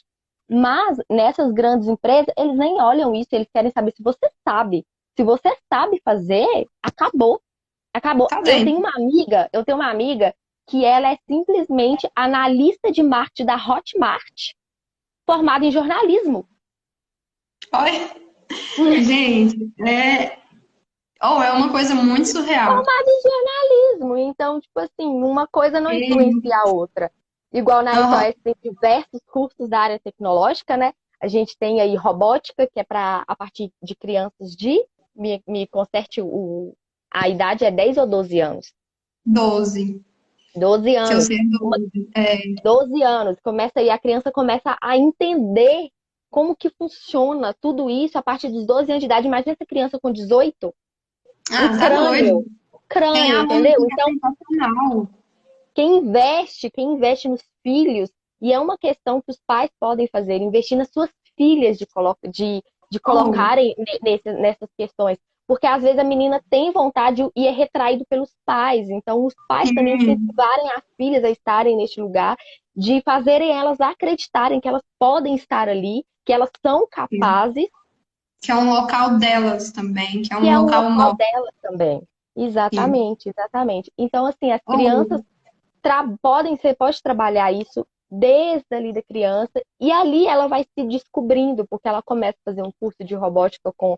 Mas nessas grandes empresas, eles nem olham isso, eles querem saber se você sabe. Se você sabe fazer, acabou. Acabou. Tá Eu tenho dentro. uma amiga que ela é simplesmente analista de marketing da Hotmart, formada em jornalismo. Olha, gente, é uma coisa muito surreal. Formada em jornalismo. Então, tipo assim, uma coisa não influencia a outra. Igual na Aham. SOS tem diversos cursos da área tecnológica, né? A gente tem aí robótica, que é para a partir de crianças me conserte a idade é 10 ou 12 anos. 12. 12 Que eu anos. sei 12. É. 12 anos. Começa aí, a criança começa a entender como que funciona tudo isso a partir dos 12 anos de idade. Imagina essa criança com 18, Ah, tá doido. o Tem crânio, aluno entendeu? que é Então, sensacional. quem investe nos filhos, e é uma questão que os pais podem fazer, investir nas suas filhas de Oh, colocarem nessas questões. Porque às vezes a menina tem vontade e é retraído pelos pais. Então, os pais também sim. incentivarem as filhas a estarem neste lugar, de fazerem elas acreditarem que elas podem estar ali, que elas são capazes, Que é um local delas também, que é que um é um local local nosso. delas também. Sim. Exatamente, exatamente. Então, assim, as crianças Oh, pode trabalhar isso desde ali da criança, e ali ela vai se descobrindo, porque ela começa a fazer um curso de robótica com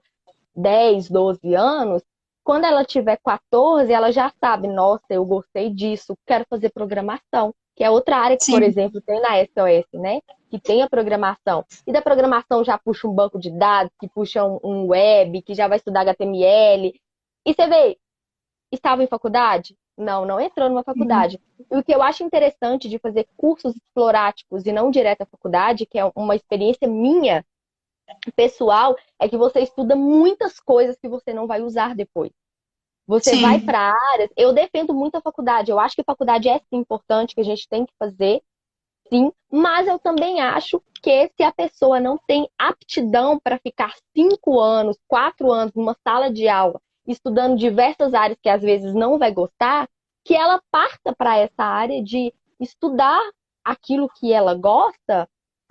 10, 12 anos. Quando ela tiver 14, ela já sabe, nossa, eu gostei disso, quero fazer programação, que é outra área que, por sim. exemplo, tem na SOS, né? Que tem a programação. E da programação já puxa um banco de dados, que puxa um web, que já vai estudar HTML. E você vê, estava em faculdade? Não, não entrou numa faculdade. E o que eu acho interessante de fazer cursos exploráticos e não direto à faculdade, que é uma experiência minha, pessoal, é que você estuda muitas coisas que você não vai usar depois. Você vai Sim. para áreas. Eu defendo muito a faculdade. Eu acho que a faculdade é sim importante, que a gente tem que fazer, sim. Mas eu também acho que se a pessoa não tem aptidão para ficar 5 anos, 4 anos numa sala de aula, estudando diversas áreas que às vezes não vai gostar, que ela parta para essa área de estudar aquilo que ela gosta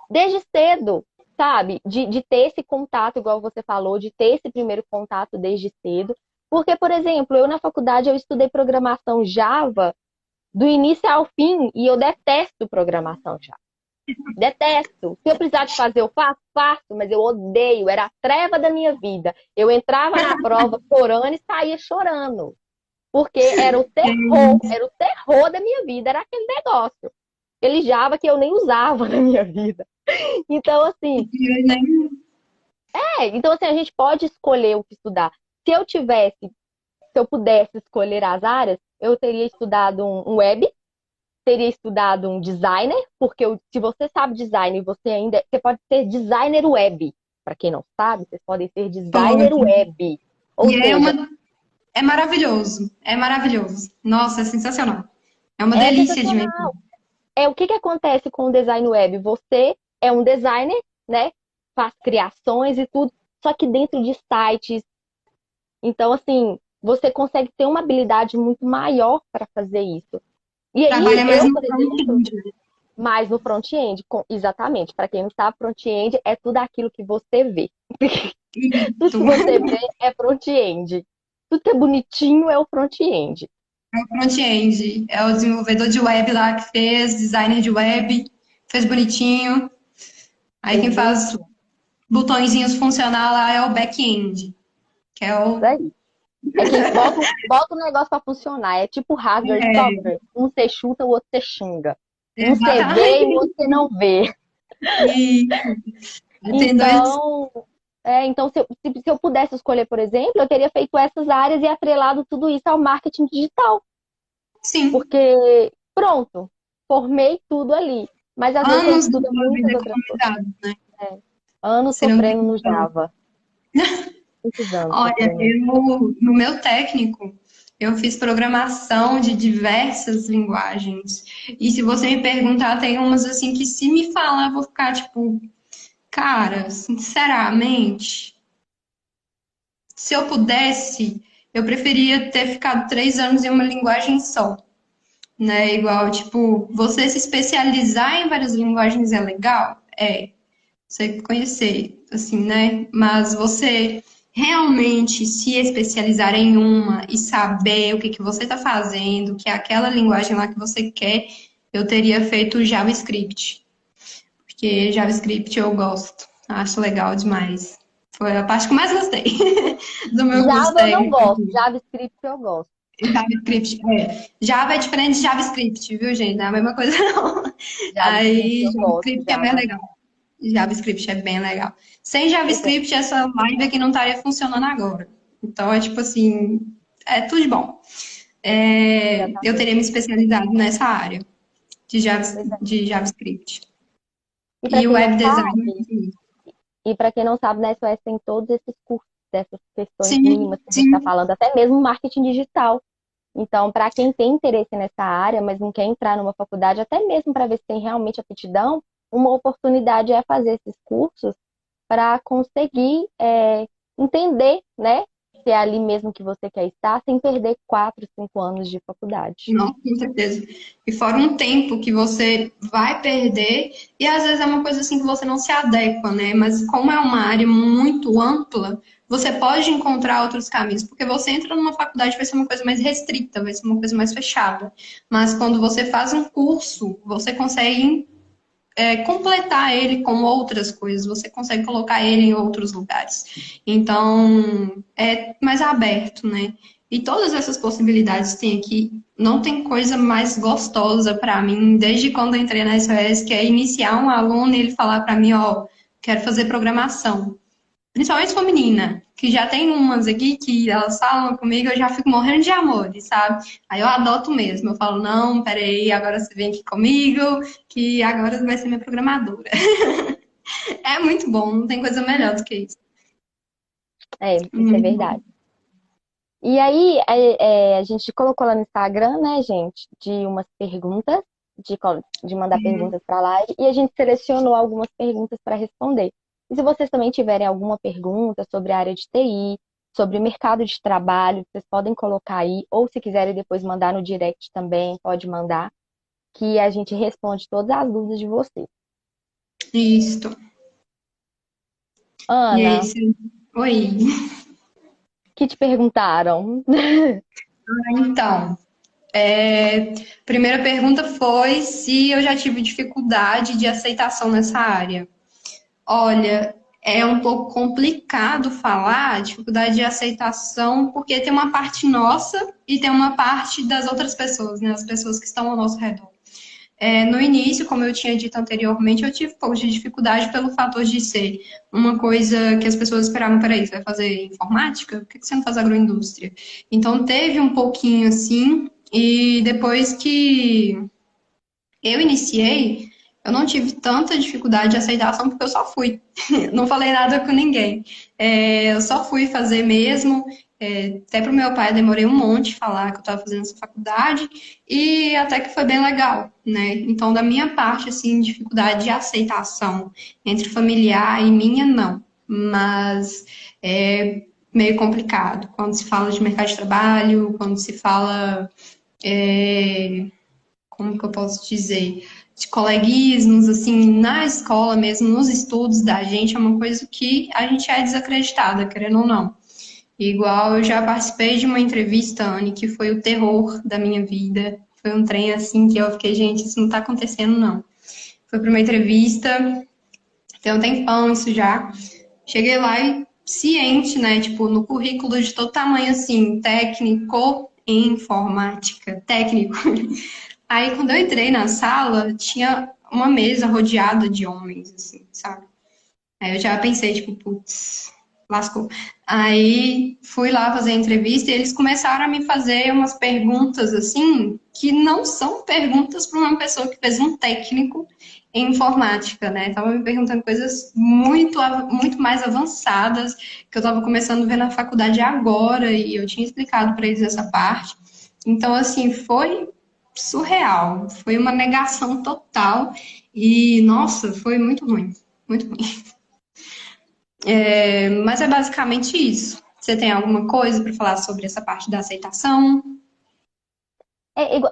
desde cedo, sabe? De ter esse contato, igual você falou, de ter esse primeiro contato desde cedo. Porque, por exemplo, eu na faculdade eu estudei programação Java do início ao fim e eu detesto programação Java. Detesto. Se eu precisar de fazer, eu faço, faço, mas eu odeio. Era a treva da minha vida. Eu entrava na prova chorando e saía chorando. Porque era o terror da minha vida, era aquele negócio. Aquele Java que eu nem usava na minha vida. Então, assim, então assim, a gente pode escolher o que estudar. Se eu pudesse escolher as áreas, eu teria estudado um web, teria estudado um designer, porque se você sabe design, você pode ser designer web. Para quem não sabe, vocês podem ser designer Pode. web. Ou E seja, é maravilhoso. É maravilhoso. Nossa, é sensacional. É uma é delícia de sensacional. ver. O que acontece com o design web? Você é um designer, né? Faz criações e tudo, só que dentro de sites. Então, assim, você consegue ter uma habilidade muito maior para fazer isso. E aí, Trabalha mais eu, no por exemplo, front-end, né? mais no front-end, exatamente. Para quem não sabe, front-end é tudo aquilo que você vê. Tudo Isso. que você vê é front-end. Tudo que é bonitinho é o front-end. É o front-end. É o desenvolvedor de web lá que fez, designer de web, fez bonitinho. Aí Fez quem faz bonitinho. botõezinhos funcionar lá é o back-end, que é Isso o. aí. É quem bota o negócio para funcionar. É tipo hardware e É, software. Um você chuta, o outro você xinga. Um você vê e o exatamente. outro você não vê. Isso. Tem dois. Então, então se eu pudesse escolher, por exemplo, eu teria feito essas áreas e atrelado tudo isso ao marketing digital. Sim. Porque, pronto, formei tudo ali. Mas às vezes você Anos da estuda sua vida muitas outras coisas. economizados, né? É. Anos Você não tem sofrendo no noção. Java. Muitos anos Olha, sofrendo. eu, no meu técnico, eu fiz programação de diversas linguagens. E se você me perguntar, tem umas assim que se me falar, eu vou ficar tipo, cara, sinceramente, se eu pudesse, eu preferia ter ficado 3 anos em uma linguagem só, né? Igual, tipo, você se especializar em várias linguagens é legal? É. Você conhecer, assim, né? Mas você realmente se especializar em uma e saber o que que você está fazendo, que é aquela linguagem lá que você quer, eu teria feito JavaScript, porque JavaScript eu gosto, acho legal demais. Foi a parte que eu mais gostei do meu curso Java eu não técnico. gosto, JavaScript eu gosto. JavaScript, é. Java é diferente de JavaScript, viu, gente? Não é a mesma coisa, não. JavaScript Aí, eu gosto, JavaScript é mais Java. legal. JavaScript é bem legal. Sem Pois é, JavaScript, essa live aqui não estaria funcionando agora. Então, é tipo assim, é tudo de bom. É, eu exatamente. teria me especializado nessa área Pois é. de JavaScript. E para E o quem não web design, sabe, na SOS tem todos esses cursos, dessas questões sim, mínimas que a gente está sim. falando, até mesmo marketing digital. Então, para quem tem interesse nessa área, mas não quer entrar numa faculdade, até mesmo para ver se tem realmente aptidão, uma oportunidade é fazer esses cursos para conseguir entender, né, se é ali mesmo que você quer estar, sem perder 4, 5 anos de faculdade. Não, com certeza. E fora um tempo que você vai perder, e às vezes é uma coisa assim que você não se adequa, né? Mas como é uma área muito ampla, você pode encontrar outros caminhos, porque você entra numa faculdade vai ser uma coisa mais restrita, vai ser uma coisa mais fechada. Mas quando você faz um curso, você consegue completar ele com outras coisas, você consegue colocar ele em outros lugares. Então, é mais aberto, né? E todas essas possibilidades tem aqui. Não tem coisa mais gostosa para mim, desde quando eu entrei na SOS, que é iniciar um aluno e ele falar para mim, ó, quero fazer programação. Principalmente se for menina, que já tem umas aqui que elas falam comigo, eu já fico morrendo de amor, sabe? Aí eu adoto mesmo, eu falo, não, peraí, agora você vem aqui comigo, que agora você vai ser minha programadora. É muito bom, não tem coisa melhor do que isso. Isso é Muito bom. verdade. E aí, a gente colocou lá no Instagram, né, gente, de umas perguntas, de mandar perguntas para a live, e a gente selecionou algumas perguntas para responder. E se vocês também tiverem alguma pergunta sobre a área de TI, sobre o mercado de trabalho, vocês podem colocar aí, ou se quiserem depois mandar no direct também, pode mandar, que a gente responde todas as dúvidas de vocês. Isso. E aí, Ana, oi. que te perguntaram? Então, primeira pergunta foi se eu já tive dificuldade de aceitação nessa área. Olha, é um pouco complicado falar dificuldade de aceitação, porque tem uma parte nossa e tem uma parte das outras pessoas, né? As pessoas que estão ao nosso redor. No início, como eu tinha dito anteriormente, eu tive um pouco de dificuldade pelo fator de ser uma coisa que as pessoas esperavam, peraí, você vai fazer informática? Por que você não faz agroindústria? Então teve um pouquinho assim, e depois que eu iniciei, eu não tive tanta dificuldade de aceitação porque eu só fui. Não falei nada com ninguém. Eu só fui fazer mesmo. Até para o meu pai eu demorei um monte falar que eu estava fazendo essa faculdade e até que foi bem legal, né? Então, da minha parte, assim, dificuldade de aceitação entre familiar e minha, não. Mas é meio complicado quando se fala de mercado de trabalho, quando se fala, é, como que eu posso dizer, de coleguismos, assim, na escola mesmo, nos estudos da gente, é uma coisa que a gente é desacreditada, querendo ou não. Igual eu já participei de uma entrevista, Anne, que foi o terror da minha vida. Foi um trem assim que eu fiquei, gente, isso não tá acontecendo, não. Foi para uma entrevista, tem um tempão isso já. Cheguei lá e ciente, né? Tipo, no currículo de todo tamanho, assim, técnico em informática, técnico. Aí, quando eu entrei na sala, tinha uma mesa rodeada de homens, assim, sabe? Aí eu já pensei, tipo, putz, lascou. Aí fui lá fazer a entrevista e eles começaram a me fazer umas perguntas assim, que não são perguntas para uma pessoa que fez um técnico em informática, né? Tava me perguntando coisas muito mais avançadas que eu estava começando a ver na faculdade agora e eu tinha explicado para eles essa parte. Então, assim, foi surreal, foi uma negação total e, nossa, foi muito ruim, muito ruim. Mas é basicamente isso. Você tem alguma coisa para falar sobre essa parte da aceitação?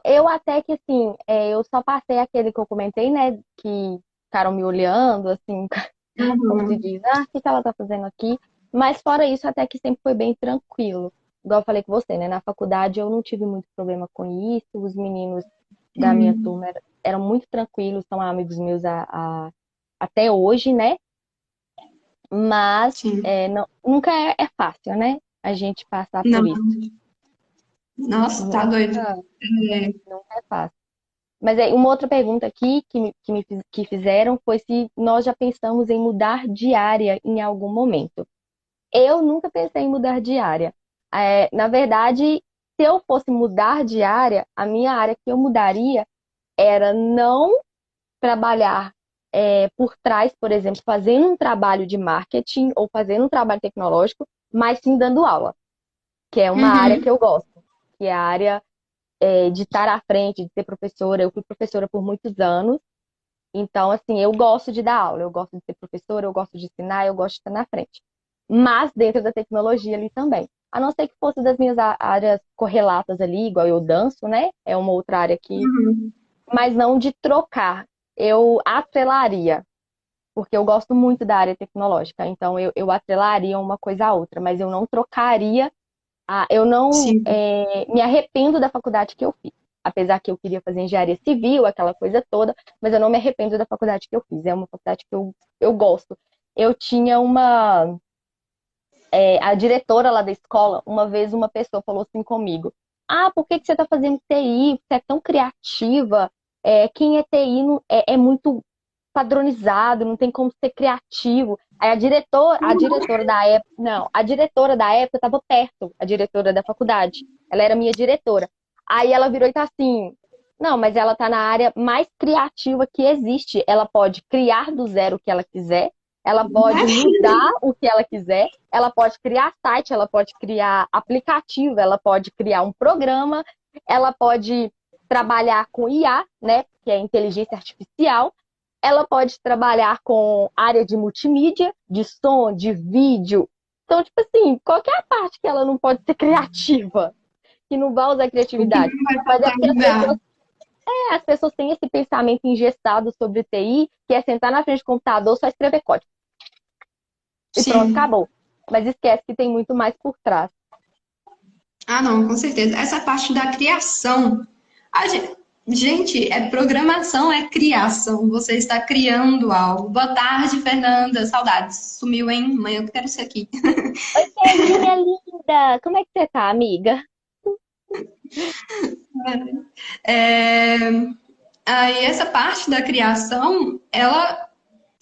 Eu até que, assim, eu só passei aquele que eu comentei, né? Que ficaram me olhando, assim, como se Uhum. diz, ah, o que que ela tá fazendo aqui? Mas fora isso, até que sempre foi bem tranquilo. Igual eu falei com você, né? Na faculdade eu não tive muito problema com isso. Os meninos da minha Hum, turma eram muito tranquilos, são amigos meus até hoje, né? Mas sim. nunca é fácil, né? A gente passar Não, por isso. nossa, tá doido. Nunca, É, nunca é fácil. Mas aí, uma outra pergunta aqui que fizeram foi se nós já pensamos em mudar de área em algum momento. Eu nunca pensei em mudar de área. Na verdade, se eu fosse mudar de área, a minha área que eu mudaria era não trabalhar por trás, por exemplo, fazendo um trabalho de marketing ou fazendo um trabalho tecnológico, mas sim dando aula, que é uma área que uhum. eu gosto, que é a área de estar à frente, de ser professora. Eu fui professora por muitos anos, então, assim, eu gosto de dar aula, eu gosto de ser professora, eu gosto de ensinar, eu gosto de estar na frente. Mas dentro da tecnologia ali também. A não ser que fosse das minhas áreas correlatas ali, igual eu danço, né? É uma outra área que. Uhum. Mas não de trocar. Eu atrelaria, porque eu gosto muito da área tecnológica. Então, eu atrelaria uma coisa à outra, mas eu não trocaria. Eu não Sim. me arrependo da faculdade que eu fiz. Apesar que eu queria fazer engenharia civil, aquela coisa toda, mas eu não me arrependo da faculdade que eu fiz. É uma faculdade que eu gosto. Eu tinha a diretora lá da escola, uma vez uma pessoa falou assim comigo: Ah, por que que você está fazendo TI? Você é tão criativa. Quem é TI é muito padronizado, não tem como ser criativo. Aí a diretora da época, não, a diretora da época estava perto, a diretora da faculdade. Ela era minha diretora. Aí ela virou e tá assim: Não, mas ela tá na área mais criativa que existe. Ela pode criar do zero o que ela quiser, ela pode mudar o que ela quiser, ela pode criar site, ela pode criar aplicativo, ela pode criar um programa, ela pode trabalhar com IA, né, que é inteligência artificial. Ela pode trabalhar com área de multimídia, de som, de vídeo. Então, tipo assim, qualquer parte que ela não pode ser criativa, que não vai usar O que criatividade. não vai Mas é faltar porque lugar. as pessoas têm esse pensamento engessado sobre TI, que é sentar na frente do computador, só escrever código. E pronto, Sim. acabou. Mas esquece que tem muito mais por trás. Ah, não, com certeza. Essa parte da criação. Gente, programação, é criação. Você está criando algo. Boa tarde, Fernanda. Saudades. Sumiu, hein? Amanhã eu quero ser aqui. Oi, Kelinha linda! Como é que você tá, amiga? É, aí essa parte da criação, ela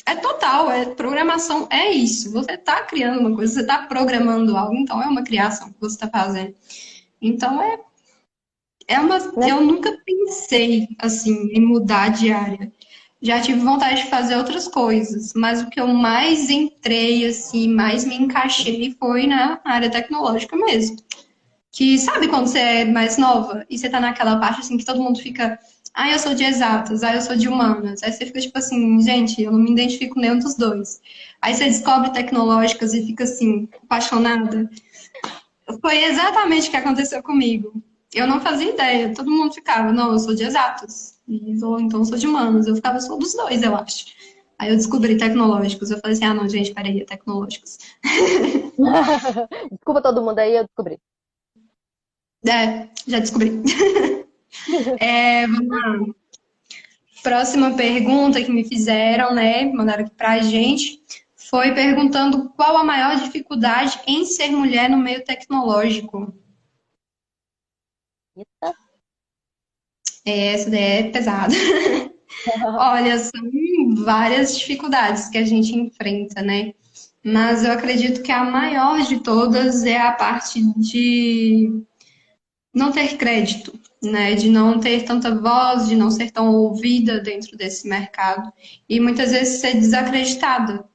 é total, programação é isso. Você está criando uma coisa, você está programando algo, então é uma criação que você está fazendo. Então é uma, Né? eu nunca pensei assim em mudar de área. já tive vontade de fazer outras coisas, mas o que eu mais entrei, assim, mais me encaixei foi na área tecnológica mesmo. Que sabe quando você é mais nova e você tá naquela parte assim que todo mundo fica, eu sou de exatas, eu sou de humanas. Aí você fica tipo assim, gente, eu não me identifico nenhum dos dois. Aí você descobre tecnológicas e fica assim, apaixonada. Foi exatamente o que aconteceu comigo. Eu não fazia ideia, todo mundo ficava, não, eu sou de exatas, ou então eu sou de humanas. Eu ficava só dos dois, eu acho. Aí eu descobri tecnológicos, eu falei assim, não, gente, peraí, é tecnológicos. Desculpa todo mundo aí, eu descobri. É, já descobri. Vamos lá. Próxima pergunta que me fizeram, né? Mandaram aqui pra gente, foi perguntando qual a maior dificuldade em ser mulher no meio tecnológico. Eita. Essa daí é pesada. Olha, são várias dificuldades que a gente enfrenta, né? Mas eu acredito que a maior de todas é a parte de não ter crédito, né? De não ter tanta voz, de não ser tão ouvida dentro desse mercado e muitas vezes ser desacreditada.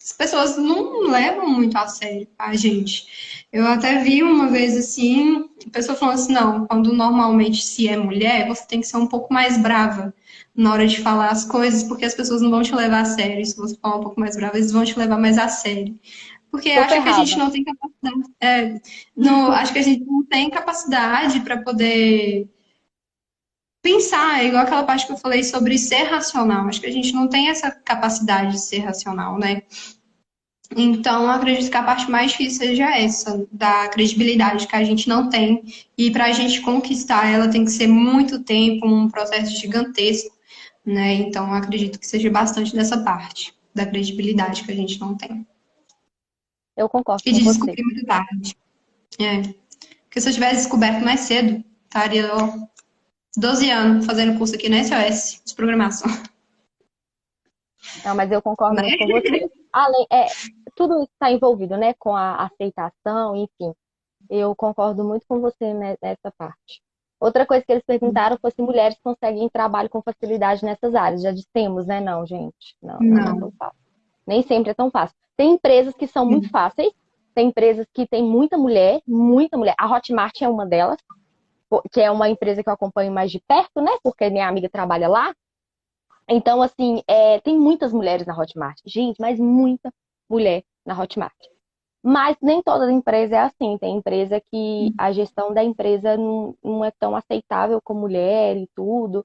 As pessoas não levam muito a sério a gente. Eu até vi uma vez assim, a pessoa falando assim, não, quando normalmente se é mulher, você tem que ser um pouco mais brava na hora de falar as coisas, porque as pessoas não vão te levar a sério. Se você falar um pouco mais brava, eles vão te levar mais a sério. Porque Tô acha que a gente ferrada. não tem capacidade. Acho que a gente não tem capacidade para poder pensar, é igual aquela parte que eu falei sobre ser racional. Acho que a gente não tem essa capacidade de ser racional, né? Então, eu acredito que a parte mais difícil seja essa, da credibilidade que a gente não tem. E para a gente conquistar ela tem que ser muito tempo, um processo gigantesco, né? Então, eu acredito que seja bastante dessa parte, da credibilidade que a gente não tem. Eu concordo E com de você. descobrir muito tarde. É. Porque se eu tivesse descoberto mais cedo, estaria 12 anos fazendo curso aqui na SOS de programação. Não, mas eu concordo muito Né? com você. Tudo está envolvido, né, com a aceitação, enfim. Eu concordo muito com você nessa parte. Outra coisa que eles perguntaram foi se mulheres conseguem trabalho com facilidade nessas áreas. Já dissemos, né? Não, gente. Não, não é tão Não. fácil. Nem sempre é tão fácil. Tem empresas que são muito fáceis, tem empresas que têm muita mulher, muita mulher. A Hotmart é uma delas, que é uma empresa que eu acompanho mais de perto, né? Porque minha amiga trabalha lá. Então, assim, tem muitas mulheres na Hotmart. Gente, mas muita mulher na Hotmart. Mas nem toda empresa é assim. Tem empresa que a gestão da empresa não é tão aceitável com mulher e tudo.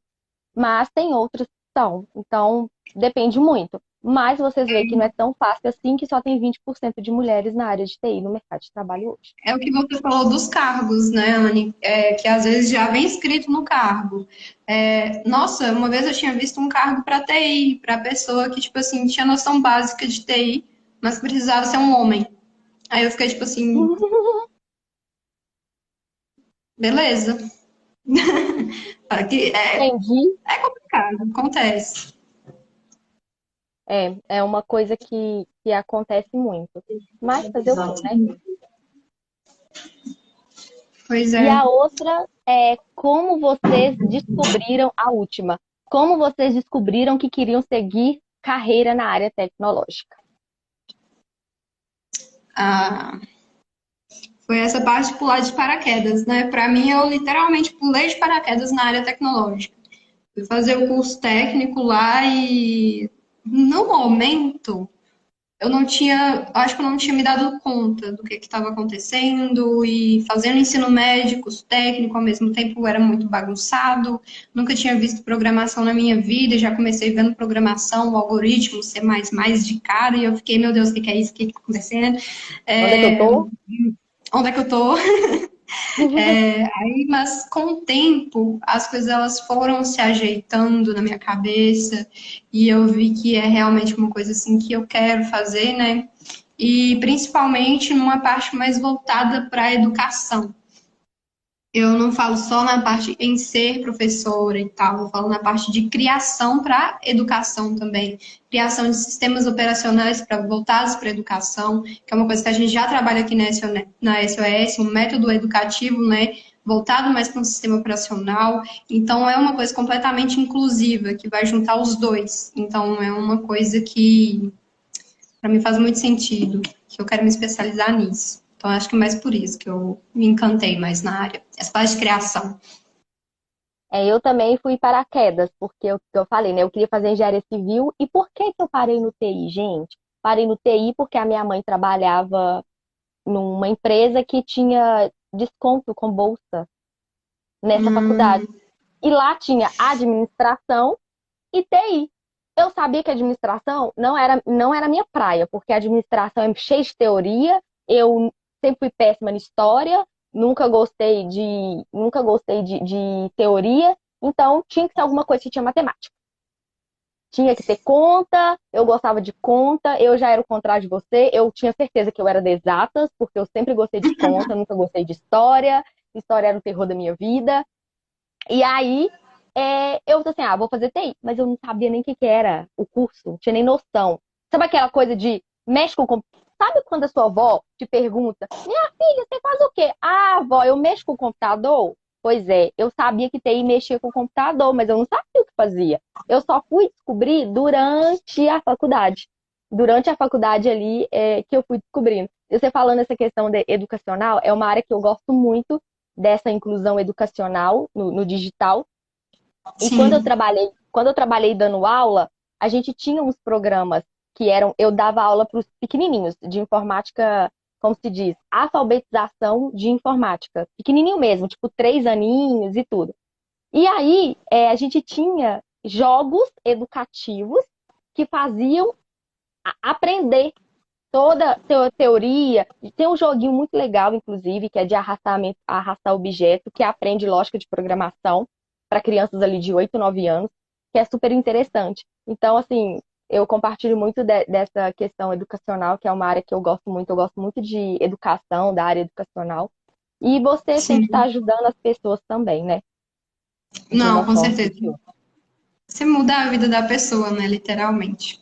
Mas tem outras que são. Então, depende muito. Mas vocês veem que não é tão fácil assim que só tem 20% de mulheres na área de TI no mercado de trabalho hoje. É o que você falou dos cargos, né, Anne? Que às vezes já vem escrito no cargo. Nossa, uma vez eu tinha visto um cargo para TI, para pessoa que, tipo assim, tinha noção básica de TI, mas precisava ser um homem. Aí eu fiquei, tipo assim, beleza. Aqui Entendi. é complicado, acontece. É uma coisa que acontece muito. Mas fazer o quê, né? Pois E é. a outra é como vocês descobriram a última. Como vocês descobriram que queriam seguir carreira na área tecnológica? Ah, foi essa parte de pular de paraquedas, né? Para mim, eu literalmente pulei de paraquedas na área tecnológica. Fui fazer o curso técnico lá e no momento eu não tinha, acho que eu não tinha me dado conta do que estava acontecendo e fazendo ensino médio, curso técnico, ao mesmo tempo era muito bagunçado, nunca tinha visto programação na minha vida, já comecei vendo programação, o algoritmo, C++ de cara, e eu fiquei, meu Deus, o que é isso? O que está acontecendo? Onde é que eu É, tô? onde é que eu tô? Mas com o tempo, as coisas elas foram se ajeitando na minha cabeça e eu vi que é realmente uma coisa assim que eu quero fazer, né? E principalmente numa parte mais voltada para a educação. Eu não falo só na parte em ser professora e tal, eu falo na parte de criação para educação também. Criação de sistemas operacionais para voltados para a educação, que é uma coisa que a gente já trabalha aqui na SOS, um método educativo, né? voltado mais para um sistema operacional. Então, é uma coisa completamente inclusiva, que vai juntar os dois. Então, é uma coisa que, para mim, faz muito sentido, que eu quero me especializar nisso. Então, acho que é mais por isso que eu me encantei mais na área. Essa parte de criação. Eu também fui paraquedas, porque eu falei, né? Eu queria fazer engenharia civil. E por que que eu parei no TI, gente? Parei no TI porque a minha mãe trabalhava numa empresa que tinha desconto com bolsa nessa faculdade. Hum, E lá tinha administração e TI. Eu sabia que administração não era minha praia, porque a administração é cheia de teoria, eu sempre fui péssima em história, nunca gostei de teoria, então tinha que ser alguma coisa que tinha matemática. Tinha que ter conta, eu gostava de conta, eu já era o contrário de você, eu tinha certeza que eu era de exatas, porque eu sempre gostei de conta, nunca gostei de história, história era o terror da minha vida. E aí, eu falei assim, vou fazer TI, mas eu não sabia nem o que que era o curso, não tinha nem noção. Sabe aquela coisa de mexe com... Sabe quando a sua avó te pergunta, minha filha, você faz o quê? Ah, avó, eu mexo com o computador? Pois é, eu sabia que TI mexia com o computador, mas eu não sabia o que fazia. Eu só fui descobrir durante a faculdade. Durante a faculdade ali, que eu fui descobrindo. E você falando essa questão de educacional, é uma área que eu gosto muito dessa inclusão educacional no digital. E sim. quando eu trabalhei dando aula, a gente tinha uns programas que eram, eu dava aula para os pequenininhos de informática, como se diz, alfabetização de informática, pequenininho mesmo, tipo 3 aninhos e tudo. E aí, a gente tinha jogos educativos que faziam aprender toda teoria. Tem um joguinho muito legal, inclusive, que é de arrastar objeto, que aprende lógica de programação para crianças ali de 8, 9 anos, que é super interessante. Então, assim, eu compartilho muito dessa questão educacional, que é uma área que eu gosto muito de educação, da área educacional. E você sempre está Sim. ajudando as pessoas também, né? De Não, uma com forma ou certeza. de outra. Você muda a vida da pessoa, né, literalmente,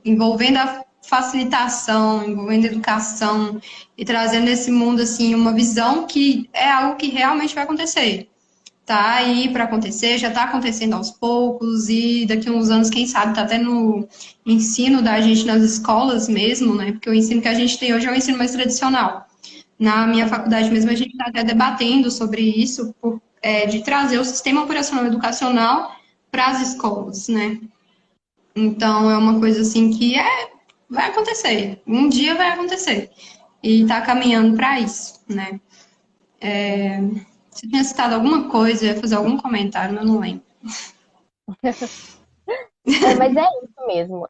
envolvendo a facilitação, envolvendo a educação e trazendo esse mundo assim uma visão que é algo que realmente vai acontecer. Tá aí para acontecer, já está acontecendo aos poucos e daqui a uns anos, quem sabe, tá até no ensino da gente nas escolas mesmo, né? Porque o ensino que a gente tem hoje é o ensino mais tradicional. Na minha Uhum. faculdade mesmo, a gente está até debatendo sobre isso, de trazer o sistema operacional educacional para as escolas, né? Então, é uma coisa assim que vai acontecer. Um dia vai acontecer. E está caminhando para isso, né? Você tinha citado alguma coisa, ia fazer algum comentário, mas eu não lembro. Mas é isso mesmo.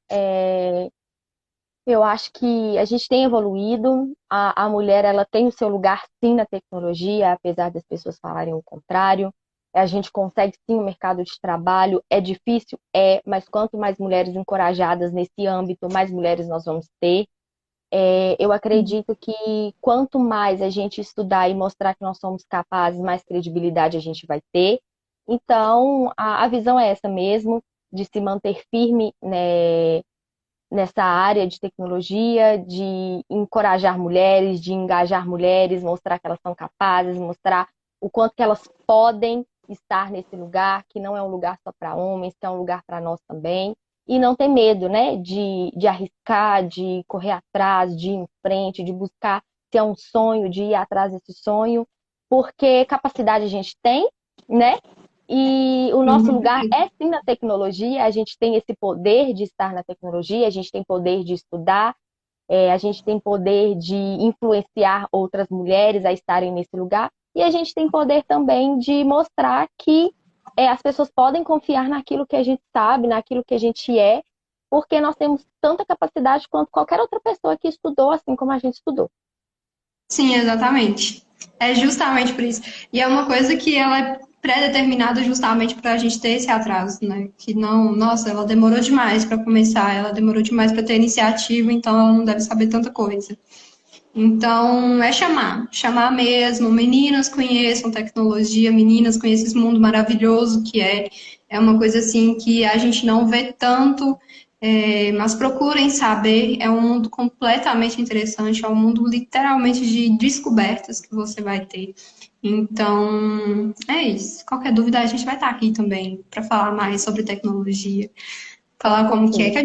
Eu acho que a gente tem evoluído. A mulher, ela tem o seu lugar, sim, na tecnologia, apesar das pessoas falarem o contrário. A gente consegue, sim, o mercado de trabalho. É difícil? É, mas quanto mais mulheres encorajadas nesse âmbito, mais mulheres nós vamos ter. Eu acredito que quanto mais a gente estudar e mostrar que nós somos capazes, mais credibilidade a gente vai ter. Então, a visão é essa mesmo, de se manter firme, né, nessa área de tecnologia, de encorajar mulheres, de engajar mulheres, mostrar que elas são capazes, mostrar o quanto que elas podem estar nesse lugar, que não é um lugar só para homens, que é um lugar para nós também. E não ter medo, né, de arriscar, de correr atrás, de ir em frente, de buscar se é um sonho, de ir atrás desse sonho, porque capacidade a gente tem, né? E o nosso lugar é sim na tecnologia, a gente tem esse poder de estar na tecnologia, a gente tem poder de estudar, a gente tem poder de influenciar outras mulheres a estarem nesse lugar, e a gente tem poder também de mostrar que as pessoas podem confiar naquilo que a gente sabe, naquilo que a gente é, porque nós temos tanta capacidade quanto qualquer outra pessoa que estudou assim como a gente estudou. Sim, exatamente. É justamente por isso. E é uma coisa que ela é pré-determinada justamente para a gente ter esse atraso, né? Que não, nossa, ela demorou demais para começar, ela demorou demais para ter iniciativa, então ela não deve saber tanta coisa. Então, é chamar mesmo. Meninas conheçam tecnologia, meninas conheçam esse mundo maravilhoso que é uma coisa assim que a gente não vê tanto, mas procurem saber. É um mundo completamente interessante, é um mundo literalmente de descobertas que você vai ter. Então, é isso. Qualquer dúvida, a gente vai estar aqui também para falar mais sobre tecnologia, falar como que é que Sim. a